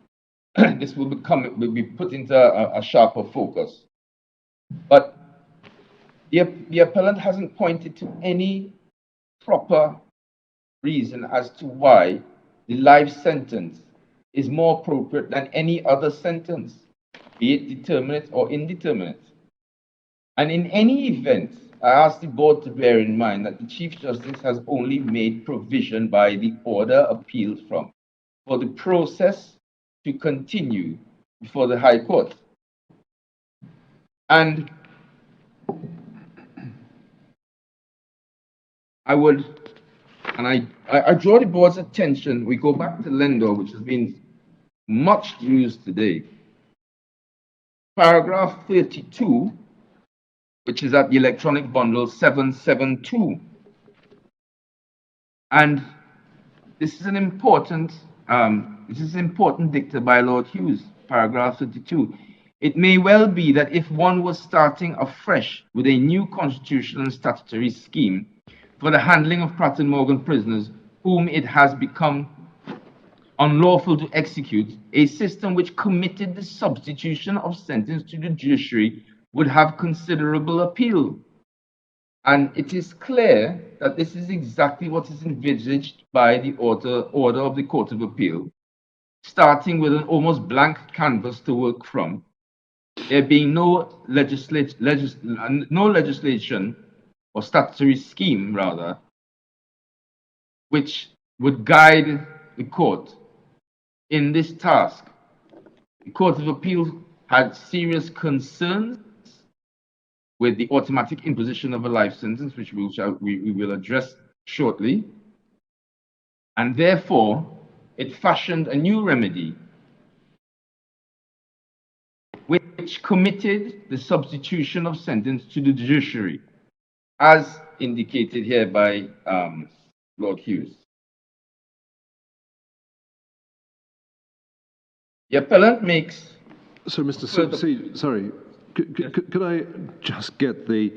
this will be put into a sharper focus. But the appellant hasn't pointed to any proper reason as to why the life sentence is more appropriate than any other sentence, be it determinate or indeterminate. And in any event, I ask the board to bear in mind that the Chief Justice has only made provision by the order appealed from for the process to continue before the High Court. And I draw the board's attention, we go back to Lendor, which has been much used today. Paragraph 32, which is at the electronic bundle 772. And this is an important dicta by Lord Hughes, paragraph 32. It may well be that if one was starting afresh with a new constitutional and statutory scheme for the handling of Pratt Morgan prisoners whom it has become unlawful to execute, a system which committed the substitution of sentence to the judiciary would have considerable appeal. And it is clear that this is exactly what is envisaged by the order of the Court of Appeal, starting with an almost blank canvas to work from, there being no legislation or statutory scheme, rather, which would guide the court in this task. The Court of Appeal had serious concerns with the automatic imposition of a life sentence, which we will address shortly. And therefore, it fashioned a new remedy which committed the substitution of sentence to the judiciary, as indicated here by Lord Hughes. The appellant makes... So, Mr. C, sorry, could I just get the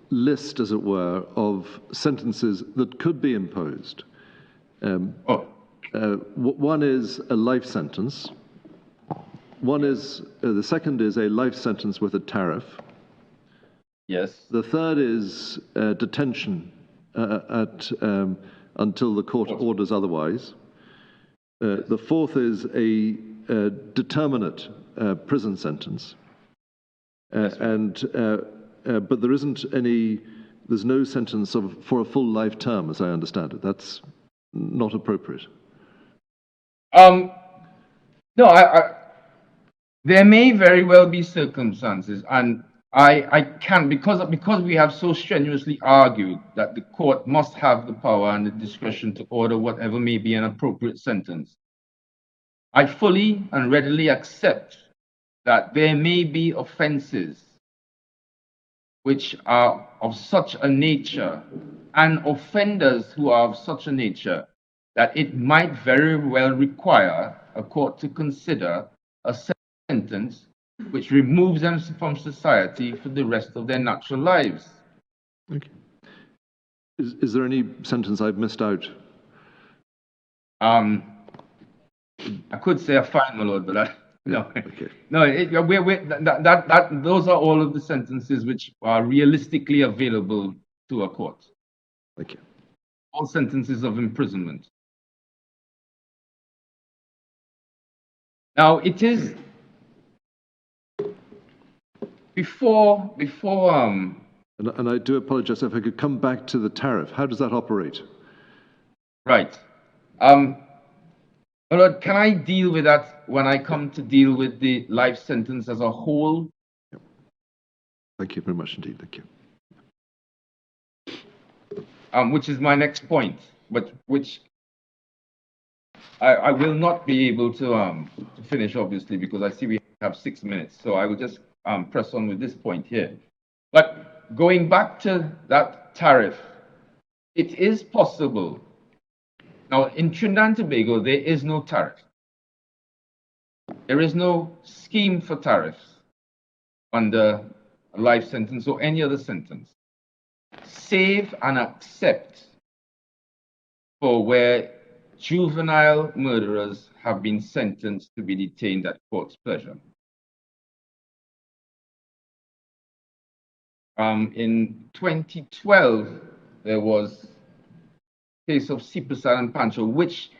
list, as it were, of sentences that could be imposed? One is a life sentence. One is, the second is a life sentence with a tariff. Yes. The third is detention until the court orders otherwise. The fourth is a determinate prison sentence. But there isn't any, there's no sentence for a full life term, as I understand it. That's not appropriate. No, there may very well be circumstances, and I can, because we have so strenuously argued that the court must have the power and the discretion to order whatever may be an appropriate sentence. I fully and readily accept that there may be offenses which are of such a nature and offenders who are of such a nature that it might very well require a court to consider a sentence which removes them from society for the rest of their natural lives. Okay. Is there any sentence I've missed out? I could say a fine, my lord, but no. Okay. No, those are all of the sentences which are realistically available to a court. Thank you. All sentences of imprisonment. Now, it is before. And I do apologize if I could come back to the tariff. How does that operate? Right. My lord, can I deal with that when I come to deal with the life sentence as a whole? Yep. Thank you very much indeed. Thank you. Which is my next point, but which I will not be able to finish, obviously, because I see we have 6 minutes. So I will just press on with this point here. But going back to that tariff, it is possible. Now, in Trinidad and Tobago, there is no tariff. There is no scheme for tariffs under a life sentence or any other sentence, save and except for where juvenile murderers have been sentenced to be detained at court's pleasure. In 2012, there was a case of Citation and Pancho, which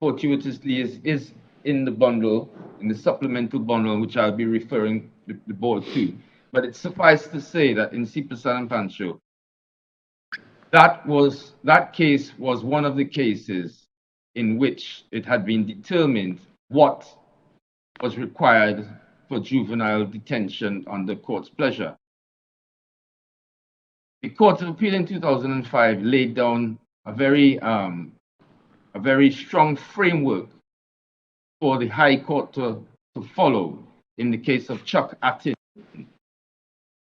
fortuitously is in the bundle, in the supplemental bundle, which I'll be referring the board to. But it suffices to say that in Citation and Pancho, that case was one of the cases in which it had been determined what was required for juvenile detention under court's pleasure. The Court of Appeal in 2005 laid down a very strong framework for the High Court to follow in the case of Chuck Attin,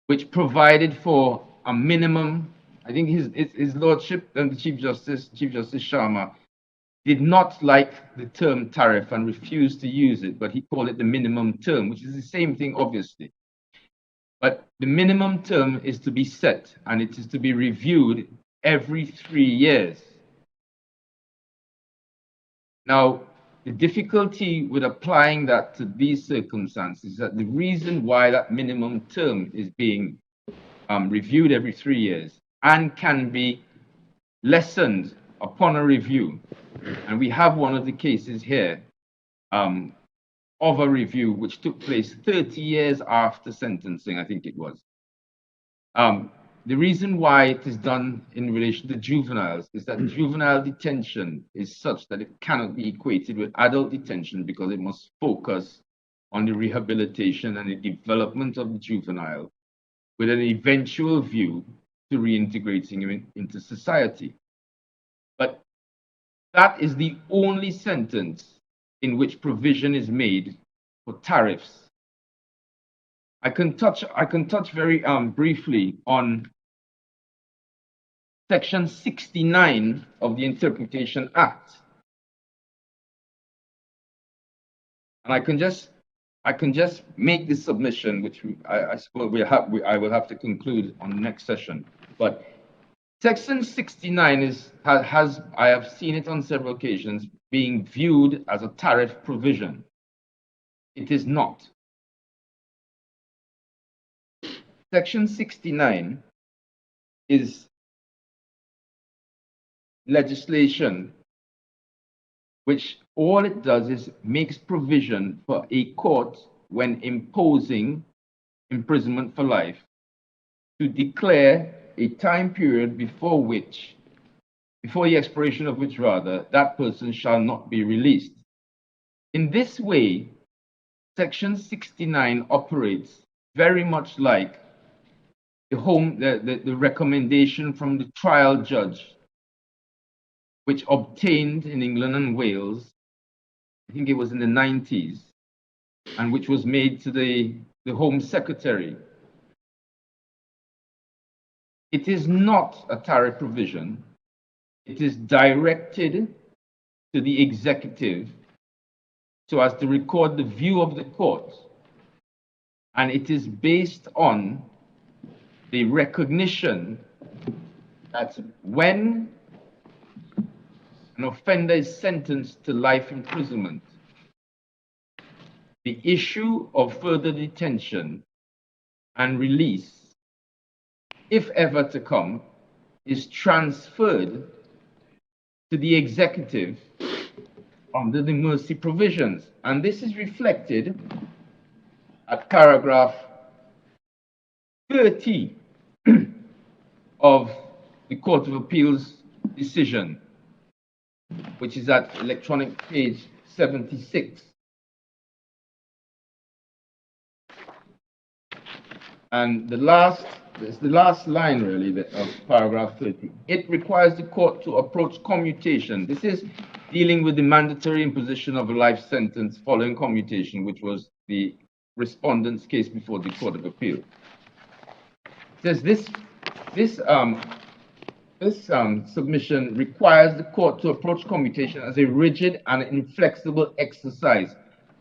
which provided for a minimum. I think his lordship and the Chief Justice Sharma, did not like the term tariff and refused to use it, but he called it the minimum term, which is the same thing, obviously. But the minimum term is to be set, and it is to be reviewed every 3 years. Now, the difficulty with applying that to these circumstances is that the reason why that minimum term is being reviewed every 3 years and can be lessened upon a review, and we have one of the cases here of a review which took place 30 years after sentencing, I think it was. The reason why it is done in relation to juveniles is that juvenile detention is such that it cannot be equated with adult detention because it must focus on the rehabilitation and the development of the juvenile with an eventual view to reintegrating him into society. But that is the only sentence in which provision is made for tariffs. I can touch very briefly on Section 69 of the Interpretation Act, and I can just make this submission, which I suppose I will have to conclude on the next session. But Section 69 has I have seen it on several occasions being viewed as a tariff provision. It is not. Section 69 is legislation which all it does is makes provision for a court, when imposing imprisonment for life, to declare a time period before the expiration of which that person shall not be released. In this way, Section 69 operates very much like the recommendation from the trial judge, which obtained in England and Wales, I think it was in the 90s, and which was made to the Home Secretary. It is not a tariff provision. It is directed to the executive so as to record the view of the court, and it is based on the recognition that when an offender is sentenced to life imprisonment, the issue of further detention and release, if ever to come, is transferred to the executive under the mercy provisions. And this is reflected at paragraph 30 of the Court of Appeal's decision, which is at electronic page 76. And the last line really of paragraph 30. It requires the court to approach commutation. This is dealing with the mandatory imposition of a life sentence following commutation, which was the respondent's case before the Court of Appeal. It says this submission requires the court to approach commutation as a rigid and inflexible exercise,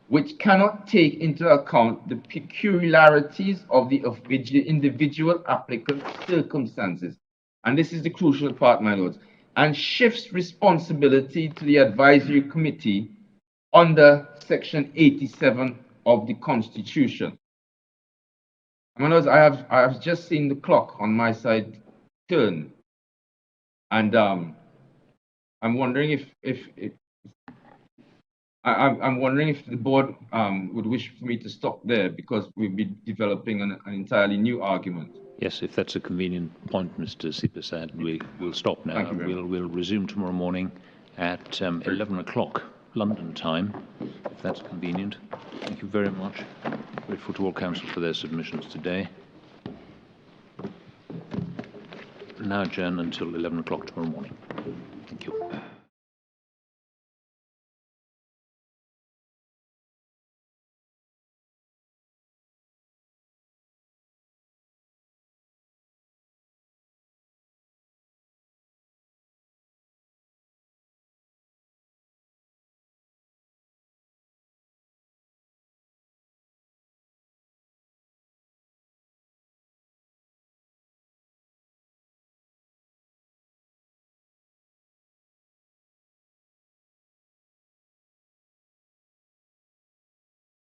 which cannot take into account the peculiarities of the individual applicant's circumstances. And this is the crucial part, my lords, and shifts responsibility to the advisory committee under Section 87 of the Constitution. My lords, I have just seen the clock on my side turn, and I'm wondering if the board would wish for me to stop there, because we'll be developing an entirely new argument. Yes, if that's a convenient point, Mr. Sipasad, we'll stop now. We'll resume tomorrow morning at 11 o'clock London time, if that's convenient. Thank you very much. Grateful to all counsel for their submissions today. Now adjourn until 11 o'clock tomorrow morning.